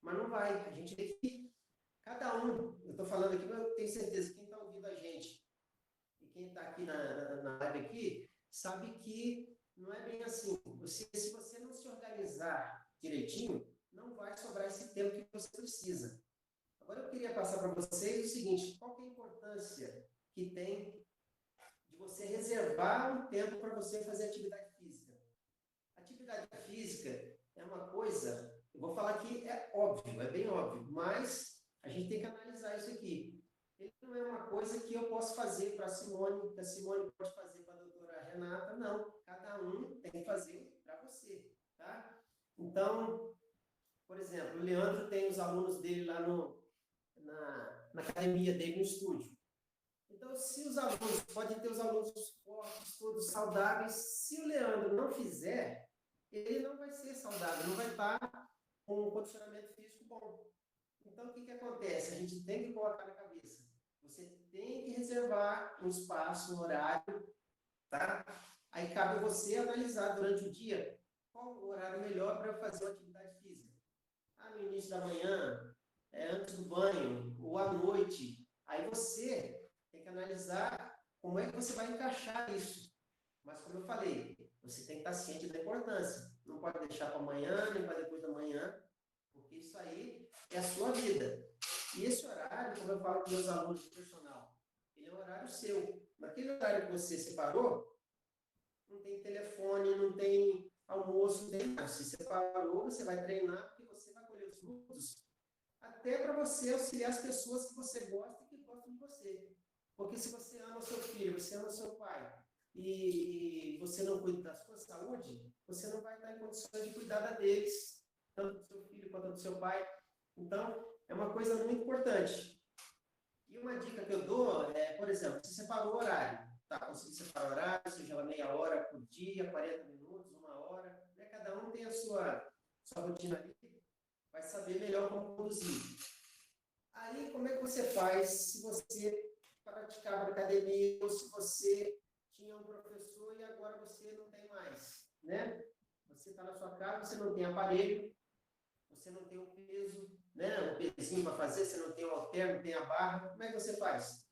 Mas não vai, a gente tem que, cada um, eu estou falando aqui, mas eu tenho certeza que quem está ouvindo a gente e quem está aqui na live aqui, sabe que não é bem assim. Se você não se organizar direitinho, não vai sobrar esse tempo que você precisa. Agora eu queria passar para vocês o seguinte, qual que é a importância que tem de você reservar um tempo para você fazer atividade física? Atividade física é uma coisa, eu vou falar que é óbvio, é bem óbvio, mas a gente tem que analisar isso aqui. Ele não é uma coisa que eu posso fazer para a Simone, que a Simone pode fazer para a doutora Renata, não. Cada um tem que fazer para você, tá? Então, por exemplo, o Leandro tem os alunos dele lá na academia dele, no estúdio. Então, se os alunos, podem ter os alunos fortes, todos saudáveis, se o Leandro não fizer, ele não vai ser saudável, não vai estar com um condicionamento físico bom. Então, o que acontece? A gente tem que colocar na cabeça. Você tem que reservar um espaço, um horário, tá? Aí cabe a você analisar durante o dia qual o horário melhor para fazer uma atividade física. No início da manhã, antes do banho ou à noite. Aí você tem que analisar como é que você vai encaixar isso. Mas, como eu falei, você tem que estar ciente da importância. Não pode deixar para amanhã, nem para depois da manhã, porque isso aí é a sua vida. E esse horário, como eu falo com meus alunos de personal, ele é um horário seu. Naquele horário que você separou, não tem telefone, não tem almoço, não tem nada. Se separou, você vai treinar, porque você vai colher os frutos, até para você auxiliar as pessoas que você gosta e que gostam de você. Porque se você ama o seu filho, você ama o seu pai, e você não cuida da sua saúde, você não vai estar em condições de cuidar da deles, tanto do seu filho quanto do seu pai. Então, é uma coisa muito importante. E uma dica que eu dou é, por exemplo, você separou o horário, tá? Conseguiu separar o horário, seja lá meia hora por dia, 40 minutos, uma hora, né? Cada um tem a sua rotina ali, vai saber melhor como conduzir. Aí, como é que você faz se você praticava academia ou se você tinha um professor e agora você não tem mais, né? Você está na sua casa, você não tem aparelho, você não tem o peso, né? O pezinho para fazer, você não tem o halter, não tem a barra, como é que você faz?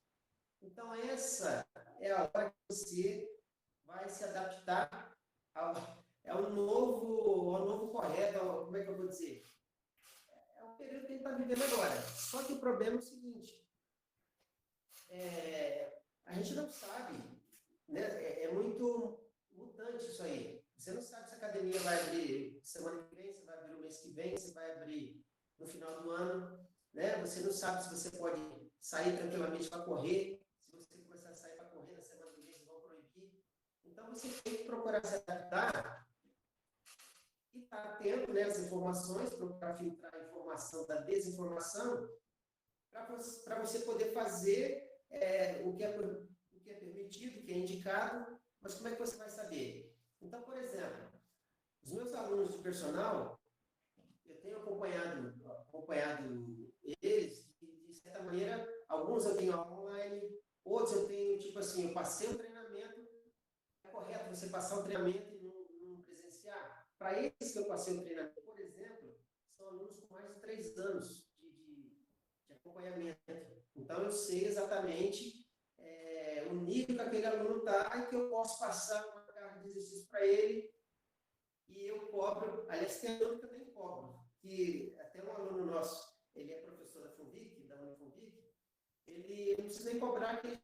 Então, essa é a hora que você vai se adaptar ao novo correto, como é que eu vou dizer? É o período que ele está vivendo agora. Só que o problema é o seguinte, a gente não sabe, né? É muito mutante isso aí. Você não sabe se a academia vai abrir semana que vem, se vai abrir o mês que vem, se vai abrir no final do ano, né? Você não sabe se você pode sair tranquilamente para correr, se você começar a sair para correr na semana que vem, eles vão proibir. Então, você tem que procurar se adaptar e estar atento, né, às informações, procurar filtrar a informação da desinformação, para você poder fazer o que é permitido, o que é indicado, mas como é que você vai saber? Então, por exemplo, os meus alunos de personal, eu tenho acompanhado eles, de certa maneira, alguns eu tenho online, outros eu tenho, tipo assim, eu passei um treinamento, é correto você passar um treinamento e não presenciar? Para esses que eu passei um treinamento, por exemplo, são alunos com mais de 3 anos de acompanhamento. Então, eu sei exatamente o nível que aquele aluno está e que eu posso passar uma carga de exercício para ele e eu cobro. Aliás, tem aluno que eu nem cobro, que até um aluno nosso, ele é professor da FUNVIC, da Unifunvic, ele não precisa nem cobrar que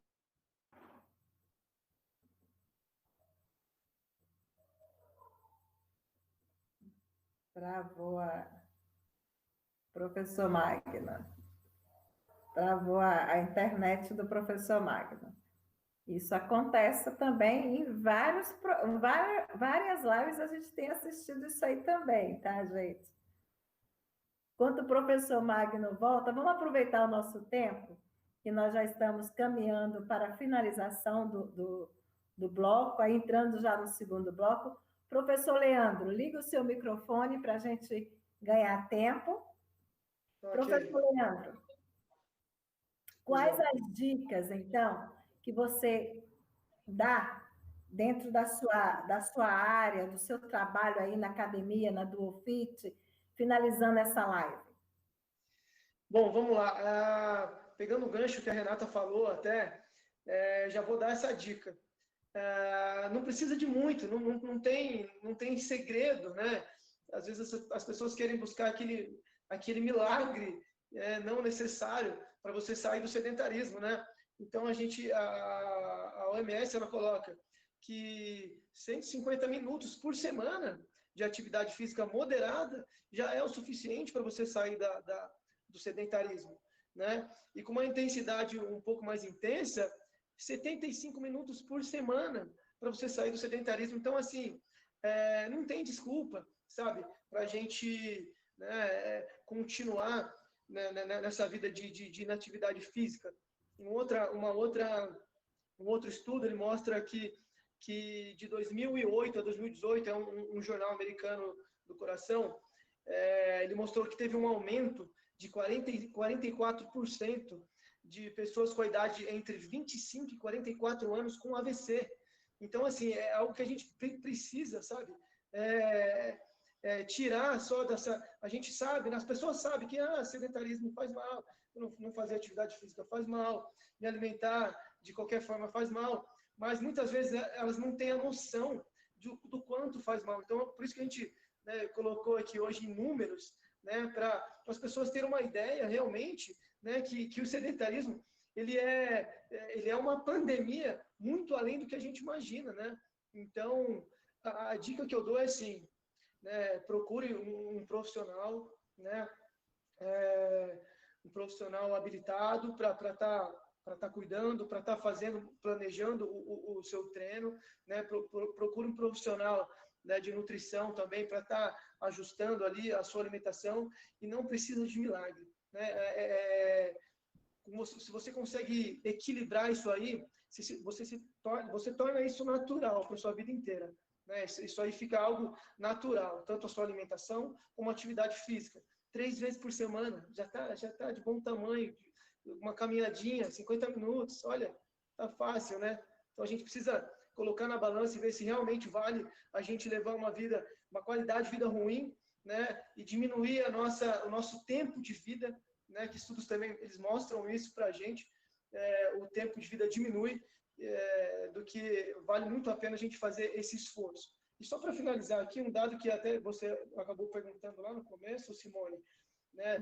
Travou a professor Magna. Travou a internet do professor Magno. Isso acontece também em várias lives, a gente tem assistido isso aí também, tá, gente? Enquanto o professor Magno volta, vamos aproveitar o nosso tempo, que nós já estamos caminhando para a finalização do bloco, aí entrando já no segundo bloco. Professor Leandro, liga o seu microfone para a gente ganhar tempo. Okay. Professor Leandro, quais as dicas, então, que você dá dentro da sua área, do seu trabalho aí na academia, na Duofit, finalizando essa live? Bom, vamos lá. Pegando o gancho que a Renata falou até, já vou dar essa dica. Não precisa de muito, não tem segredo, né? Às vezes as pessoas querem buscar aquele milagre não necessário para você sair do sedentarismo, né? Então a OMS ela coloca que 150 minutos por semana de atividade física moderada já é o suficiente para você sair do sedentarismo, né? E com uma intensidade um pouco mais intensa, 75 minutos por semana para você sair do sedentarismo. Então, assim, não tem desculpa, sabe, para a gente, né, continuar, né, nessa vida de inatividade física. Um outro estudo, ele mostra que de 2008 a 2018, é um jornal americano do coração, ele mostrou que teve um aumento de 44% de pessoas com a idade entre 25 e 44 anos com AVC. Então, assim, é algo que a gente precisa, sabe? tirar só dessa... A gente sabe, né, as pessoas sabem que sedentarismo faz mal, não fazer atividade física faz mal, me alimentar de qualquer forma faz mal, mas muitas vezes elas não têm a noção do quanto faz mal. Então, por isso que a gente, né, colocou aqui hoje em números, né, para as pessoas terem uma ideia realmente, né, que o sedentarismo ele é uma pandemia muito além do que a gente imagina, né? Então, a dica que eu dou é assim, né, procure um profissional, né, um profissional habilitado para estar cuidando, para estar planejando o seu treino, né? Procure um profissional, né, de nutrição também para estar ajustando ali a sua alimentação, e não precisa de milagre, né? Se você consegue equilibrar isso aí, você torna isso natural para a sua vida inteira, né? Isso aí fica algo natural, tanto a sua alimentação como a atividade física. 3 vezes por semana, já tá de bom tamanho, uma caminhadinha, 50 minutos, olha, tá fácil, né? Então a gente precisa colocar na balança e ver se realmente vale a gente levar uma qualidade de vida ruim, né? E diminuir o nosso tempo de vida, né? Que estudos também eles mostram isso para a gente, o tempo de vida diminui, do que vale muito a pena a gente fazer esse esforço. E só para finalizar aqui, um dado que até você acabou perguntando lá no começo, Simone, né?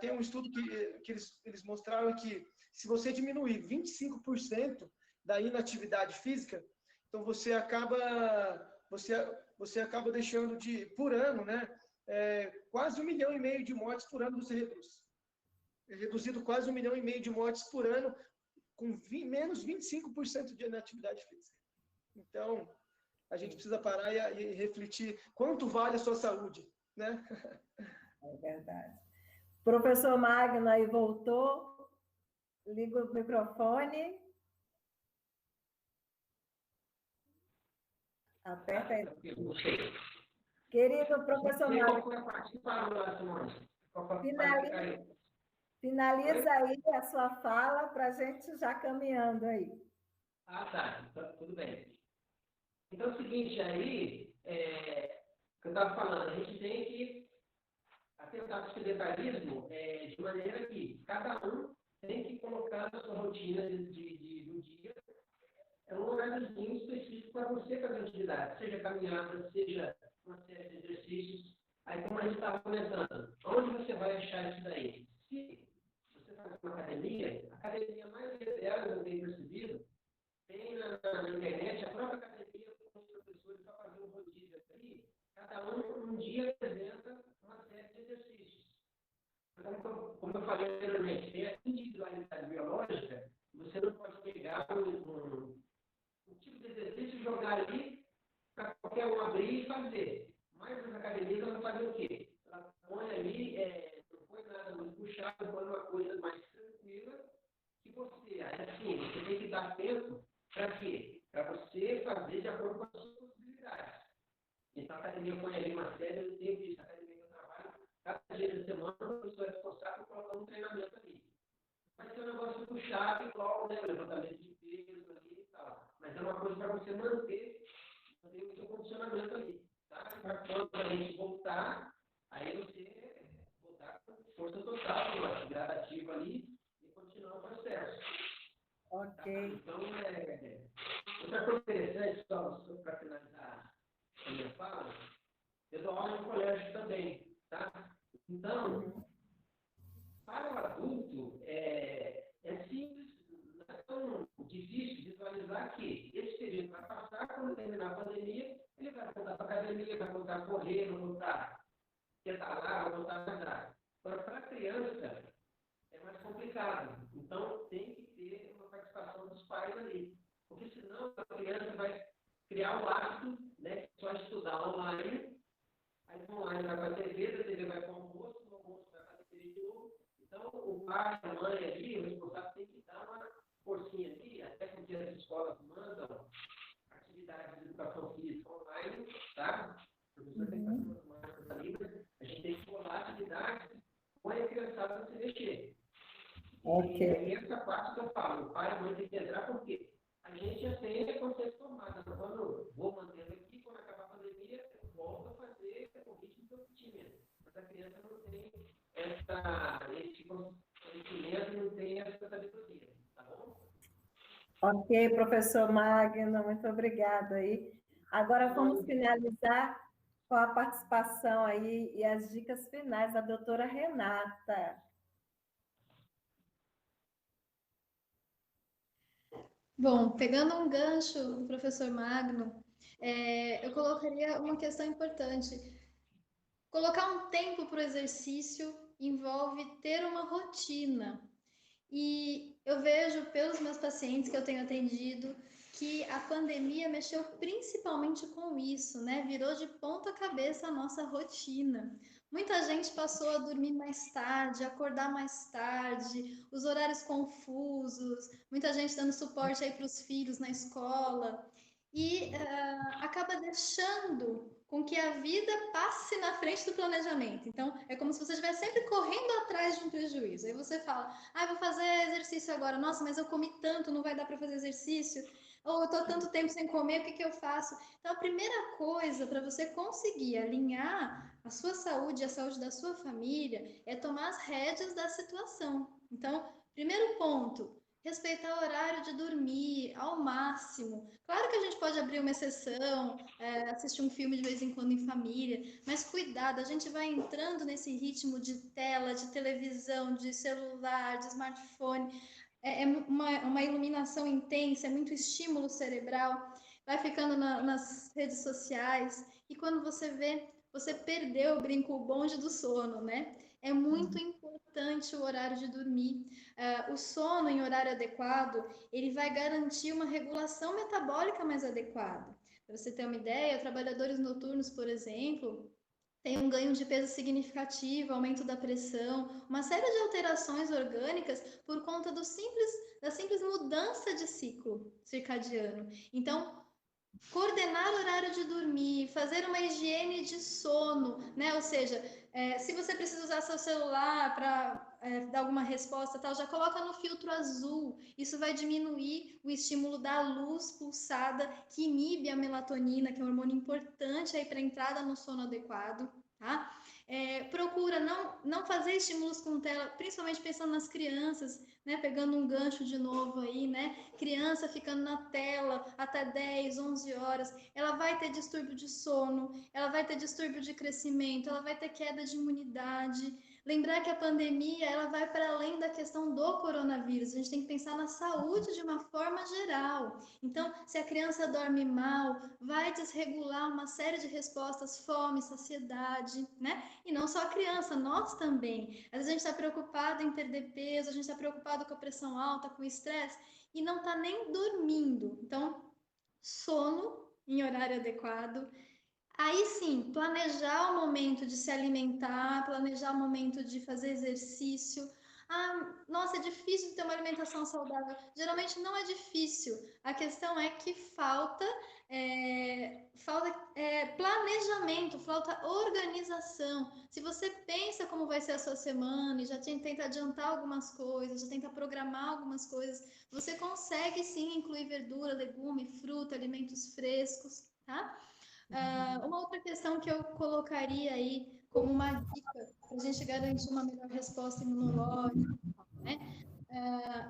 Tem um estudo que eles mostraram que se você diminuir 25% da inatividade física, então você acaba deixando por ano, né? Quase 1,5 milhão de mortes por ano você reduz. Reduzido quase 1,5 milhão de mortes por ano com menos 25% de inatividade física. Então, a gente precisa parar e refletir quanto vale a sua saúde, né? É verdade. Professor Magno aí voltou. Liga o microfone. Aperta aí. Querido professor Magno, finaliza aí a sua fala para a gente já caminhando aí. Tá. Tudo bem. Então é o seguinte, aí, que eu estava falando, a gente tem que atentar para o sedentarismo de maneira que cada um tem que colocar na sua rotina do dia um horáriozinho específico para você fazer atividade, seja caminhada, seja uma série de exercícios. Aí, como a gente estava comentando, onde você vai achar isso daí? Se você faz uma academia, a academia mais dela, eu tenho percebido, tem na internet a própria academia com os professores para fazer um rodízio ali, cada um dia apresenta uma série de exercícios. Então, como eu falei anteriormente, tem a individualidade biológica, você não pode pegar um tipo de exercício e jogar ali para qualquer um abrir e fazer. Mas nas academias ela faz o quê? Ela põe ali, não põe nada muito puxado, põe uma coisa mais tranquila que você, assim, você tem que dar tempo para quê? Para você fazer de acordo com as suas possibilidades. Então a academia põe ali uma série, eu tenho visto a academia que eu trabalho, cada dia da semana o professor é responsável por colocar um treinamento ali. Vai ser um negócio puxado, igual, né, levantamento de peso ali e tal. Mas é uma coisa para você manter o seu condicionamento ali. Tá? Para quando a gente voltar, aí você voltar com força total, uma atividade ativa ali e continuar o processo. Ok. Tá? Então, outra coisa interessante, só para finalizar a minha fala, eu dou aula no colégio também. Tá? Então, para o adulto, é simples, não é tão difícil visualizar que esse período vai passar, quando terminar a pandemia, ele vai voltar para a academia, vai voltar a correr, vai voltar a pedalar, vai voltar a andar. Agora, para a criança, é mais complicado. Então, tem que ter uma participação dos pais ali. Porque senão a criança vai criar um hábito, né, só estudar online, aí online vai para a TV vai para o almoço vai para a TV de novo. Então, o pai, a mãe ali, o responsável tem que dar uma forcinha ali, até porque as escolas mandam atividades de educação física online, tá? O professor tem que fazer umas marcas ali, mas a gente tem que colar atividades com a criançada se mexer. Ok. E essa parte que eu falo, o pai e a mãe tem que entrar, porque a gente já tem a consciência formada. Quando vou mantendo aqui, quando acabar a pandemia, eu volto a fazer essa criança não tem esse conhecimento, não tem essa sabedoria, tá bom? Ok, professor Magno, muito obrigado aí. Agora vamos finalizar com a participação aí e as dicas finais da doutora Renata. Bom, pegando um gancho do professor Magno, eu colocaria uma questão importante. Colocar um tempo para o exercício envolve ter uma rotina. E eu vejo pelos meus pacientes que eu tenho atendido que a pandemia mexeu principalmente com isso, né? Virou de ponta cabeça a nossa rotina. Muita gente passou a dormir mais tarde, acordar mais tarde, os horários confusos, muita gente dando suporte aí para os filhos na escola e acaba deixando com que a vida passe na frente do planejamento. Então, é como se você estivesse sempre correndo atrás de um prejuízo. Aí você fala, vou fazer exercício agora. Nossa, mas eu comi tanto, não vai dar para fazer exercício. Ou eu estou tanto tempo sem comer, o que eu faço? Então, a primeira coisa para você conseguir alinhar a sua saúde e a saúde da sua família é tomar as rédeas da situação. Então, primeiro ponto, respeitar o horário de dormir ao máximo. Claro que a gente pode abrir uma exceção, assistir um filme de vez em quando em família, mas cuidado, a gente vai entrando nesse ritmo de tela, de televisão, de celular, de smartphone, é uma iluminação intensa, é muito estímulo cerebral, vai ficando nas redes sociais, e quando você vê, você perdeu o brinco, o bonde do sono, né? É muito importante o horário de dormir. O sono em horário adequado, ele vai garantir uma regulação metabólica mais adequada. Para você ter uma ideia, trabalhadores noturnos, por exemplo, tem um ganho de peso significativo, aumento da pressão, uma série de alterações orgânicas por conta da simples mudança de ciclo circadiano. Então, coordenar o horário de dormir, fazer uma higiene de sono, né? Ou seja, se você precisa usar seu celular para dar alguma resposta, tal, já coloca no filtro azul. Isso vai diminuir o estímulo da luz pulsada que inibe a melatonina, que é um hormônio importante aí para a entrada no sono adequado, tá? Procura não fazer estímulos com tela, principalmente pensando nas crianças, né? Pegando um gancho de novo aí, né? Criança ficando na tela até 10, 11 horas, ela vai ter distúrbio de sono, ela vai ter distúrbio de crescimento, ela vai ter queda de imunidade. Lembrar que a pandemia, ela vai para além da questão do coronavírus, a gente tem que pensar na saúde de uma forma geral. Então, se a criança dorme mal, vai desregular uma série de respostas, fome, saciedade, né? E não só a criança, nós também. Às vezes a gente está preocupado em perder peso, a gente está preocupado com a pressão alta, com o estresse, e não está nem dormindo. Então, sono em horário adequado. Aí sim, planejar o momento de se alimentar, planejar o momento de fazer exercício. Nossa, é difícil ter uma alimentação saudável. Geralmente não é difícil. A questão é que falta planejamento, falta organização. Se você pensa como vai ser a sua semana e já tenta adiantar algumas coisas, já tenta programar algumas coisas, você consegue sim incluir verdura, legume, fruta, alimentos frescos, tá? Uma outra questão que eu colocaria aí como uma dica para a gente garantir uma melhor resposta imunológica, né?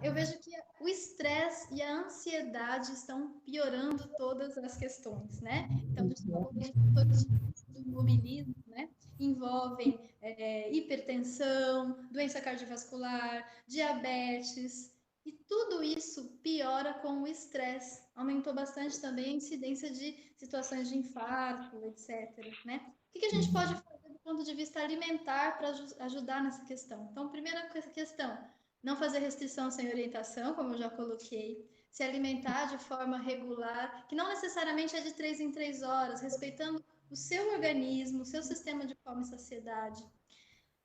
Eu vejo que o estresse e a ansiedade estão piorando todas as questões, né? Então, a gente falou de fatores de imobilismo, né? Envolvem hipertensão, doença cardiovascular, diabetes, e tudo isso piora com o estresse. Aumentou bastante também a incidência de situações de infarto, etc. Né? O que a gente pode fazer do ponto de vista alimentar para ajudar nessa questão? Então, primeira questão, não fazer restrição sem orientação, como eu já coloquei. Se alimentar de forma regular, que não necessariamente é de 3 em 3 horas, respeitando o seu organismo, o seu sistema de fome e saciedade.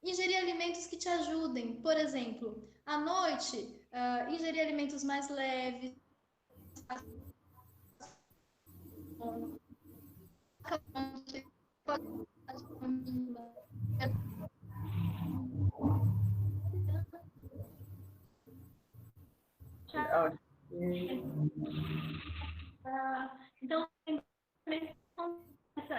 Ingerir alimentos que te ajudem. Por exemplo, à noite, ingerir alimentos mais leves. Então, essa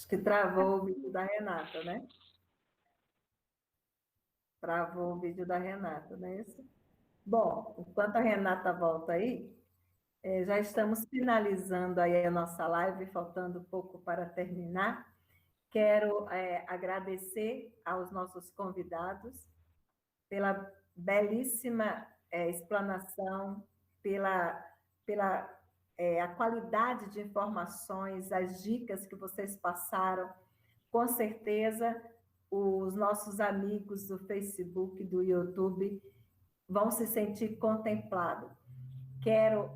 Acho que travou o vídeo da Renata, né? Travou o vídeo da Renata, não é isso? Bom, enquanto a Renata volta aí, já estamos finalizando aí a nossa live, faltando pouco para terminar. Quero agradecer aos nossos convidados pela belíssima explanação, pela a qualidade de informações, as dicas que vocês passaram. Com certeza, os nossos amigos do Facebook, do YouTube, vão se sentir contemplados. Quero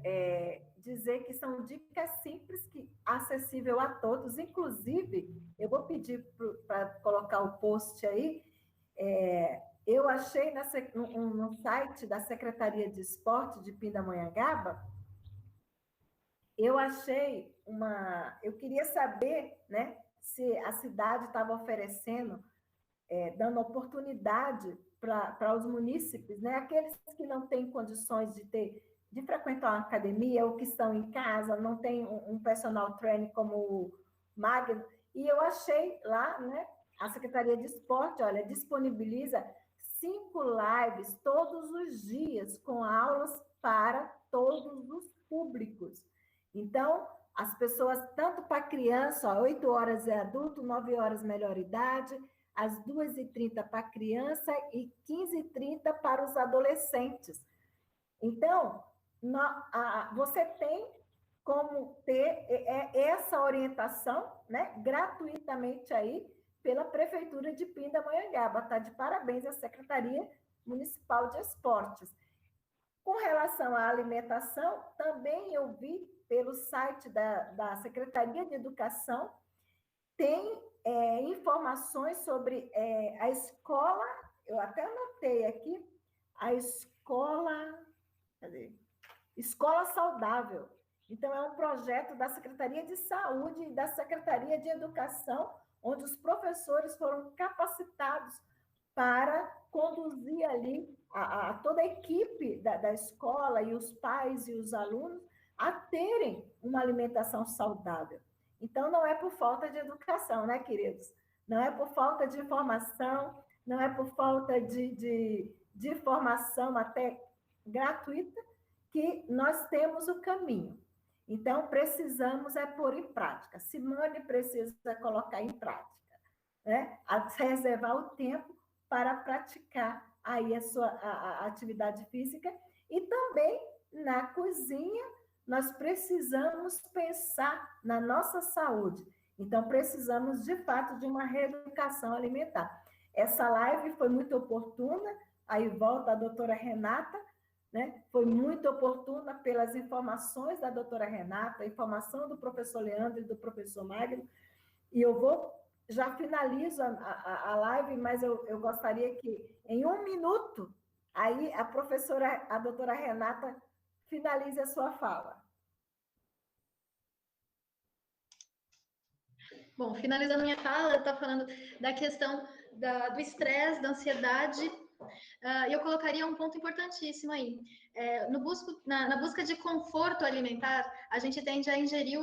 dizer que são dicas simples, que acessível a todos. Inclusive, eu vou pedir para colocar o post aí. Eu achei no site da Secretaria de Esporte de Pindamonhangaba, eu achei eu queria saber, né, se a cidade estava oferecendo, dando oportunidade para os munícipes, né, aqueles que não têm condições de frequentar uma academia ou que estão em casa, não tem um personal trainer como o Magno, e eu achei lá, né, a Secretaria de Esporte, olha, disponibiliza 5 lives todos os dias, com aulas para todos os públicos. Então, as pessoas, tanto para criança, 8 horas é adulto, 9 horas melhor idade, às 2h30 para criança e 15h30 para os adolescentes. Então, você tem como ter essa orientação, né, gratuitamente aí pela Prefeitura de Pindamonhangaba. Está de parabéns a Secretaria Municipal de Esportes. Com relação à alimentação, também eu vi pelo site da Secretaria de Educação, tem informações sobre a escola, eu até anotei aqui, a escola, cadê? Escola Saudável. Então, é um projeto da Secretaria de Saúde e da Secretaria de Educação, onde os professores foram capacitados para conduzir ali toda a equipe da escola e os pais e os alunos a terem uma alimentação saudável. Então, não é por falta de educação, né, queridos? Não é por falta de informação, não é por falta de informação até gratuita que nós temos o caminho. Então, precisamos pôr em prática. Simone precisa colocar em prática, né? Reservar o tempo para praticar aí a atividade física. E também na cozinha, nós precisamos pensar na nossa saúde. Então, precisamos, de fato, de uma reeducação alimentar. Essa live foi muito oportuna, aí volta a doutora Renata, né? Foi muito oportuna pelas informações da doutora Renata, a informação do professor Leandro e do professor Magno, e eu já finalizo a live, mas eu gostaria que, em 1 minuto, aí a doutora Renata finalize a sua fala. Bom, finalizando minha fala, eu estou falando da questão do estresse, da ansiedade, e eu colocaria um ponto importantíssimo aí. Na busca de conforto alimentar, a gente tende a ingerir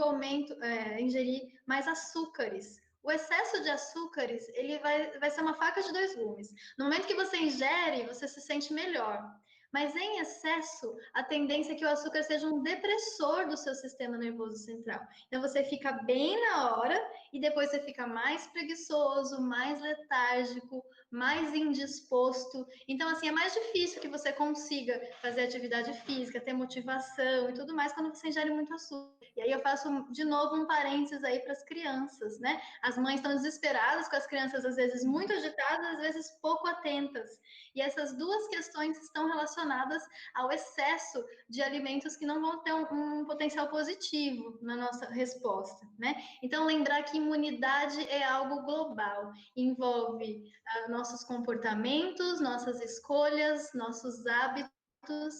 ingerir mais açúcares. O excesso de açúcares, ele vai ser uma faca de 2 gumes. No momento que você ingere, você se sente melhor. Mas em excesso, a tendência é que o açúcar seja um depressor do seu sistema nervoso central. Então você fica bem na hora e depois você fica mais preguiçoso, mais letárgico, mais indisposto. Então, assim, é mais difícil que você consiga fazer atividade física, ter motivação e tudo mais quando você ingere muito açúcar. E aí eu faço de novo um parênteses aí para as crianças, né? As mães estão desesperadas com as crianças, às vezes muito agitadas, às vezes pouco atentas. E essas duas questões estão relacionadas ao excesso de alimentos que não vão ter um potencial positivo na nossa resposta, né? Então, lembrar que imunidade é algo global, envolve nossos comportamentos, nossas escolhas, nossos hábitos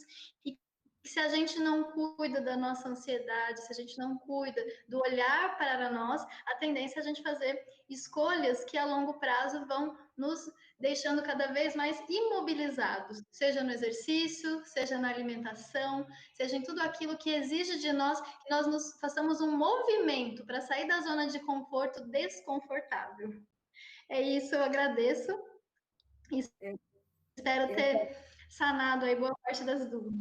e se a gente não cuida da nossa ansiedade, se a gente não cuida do olhar para nós, a tendência é a gente fazer escolhas que a longo prazo vão nos deixando cada vez mais imobilizados, seja no exercício, seja na alimentação, seja em tudo aquilo que exige de nós que nós nos façamos um movimento para sair da zona de conforto desconfortável. É isso, eu agradeço e espero ter sanado aí boa parte das dúvidas.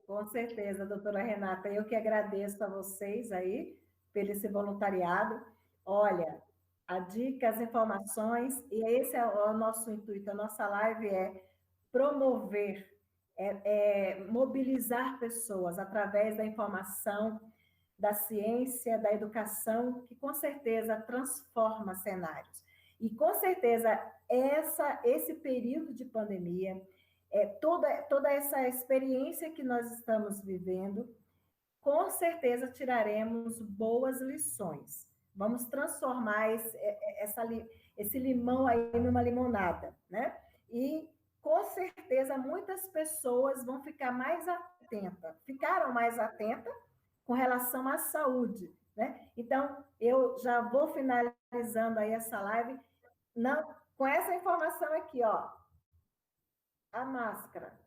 Com certeza, doutora Renata. Eu que agradeço a vocês aí pelo esse voluntariado. Olha, a dica, as informações, e esse é o nosso intuito, a nossa live é promover, mobilizar pessoas através da informação, da ciência, da educação, que com certeza transforma cenários. E com certeza esse período de pandemia, toda essa experiência que nós estamos vivendo, com certeza tiraremos boas lições. Vamos transformar esse limão aí numa limonada, né? E com certeza muitas pessoas vão ficar mais atentas, ficaram mais atentas com relação à saúde, né? Então, eu já vou finalizando aí essa live com essa informação aqui, ó, a máscara,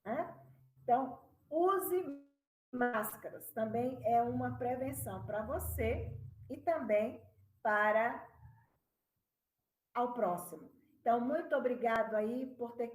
né? Então, use máscaras, também é uma prevenção para você e também para ao próximo. Então, muito obrigado aí por ter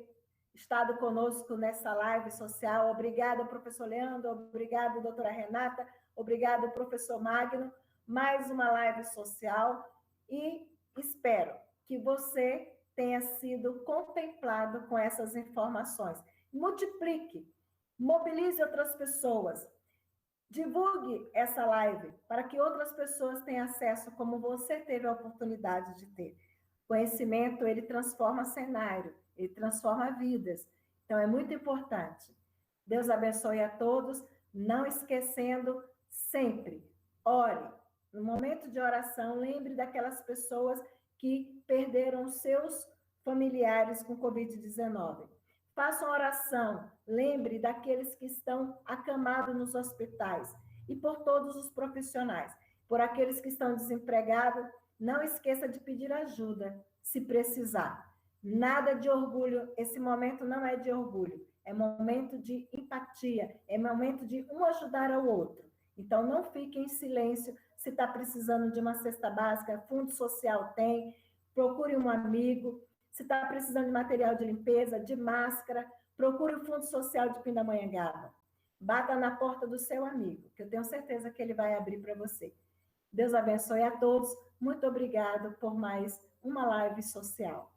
estado conosco nessa live social. Obrigada, professor Leandro, obrigado, doutora Renata, obrigado, professor Magno. Mais uma live social e espero que você tenha sido contemplado com essas informações. Multiplique, mobilize outras pessoas, divulgue essa live para que outras pessoas tenham acesso como você teve a oportunidade de ter. Conhecimento, ele transforma cenário, ele transforma vidas. Então, é muito importante. Deus abençoe a todos, não esquecendo sempre, ore. No momento de oração, lembre daquelas pessoas que perderam seus familiares com Covid-19. Faça uma oração, lembre daqueles que estão acamados nos hospitais e por todos os profissionais. Por aqueles que estão desempregados, não esqueça de pedir ajuda, se precisar. Nada de orgulho, esse momento não é de orgulho, é momento de empatia, é momento de um ajudar ao outro. Então, não fique em silêncio. Se está precisando de uma cesta básica, Fundo Social tem, procure um amigo. Se está precisando de material de limpeza, de máscara, procure o Fundo Social de Pindamonhangaba. Bata na porta do seu amigo, que eu tenho certeza que ele vai abrir para você. Deus abençoe a todos. Muito obrigado por mais uma live social.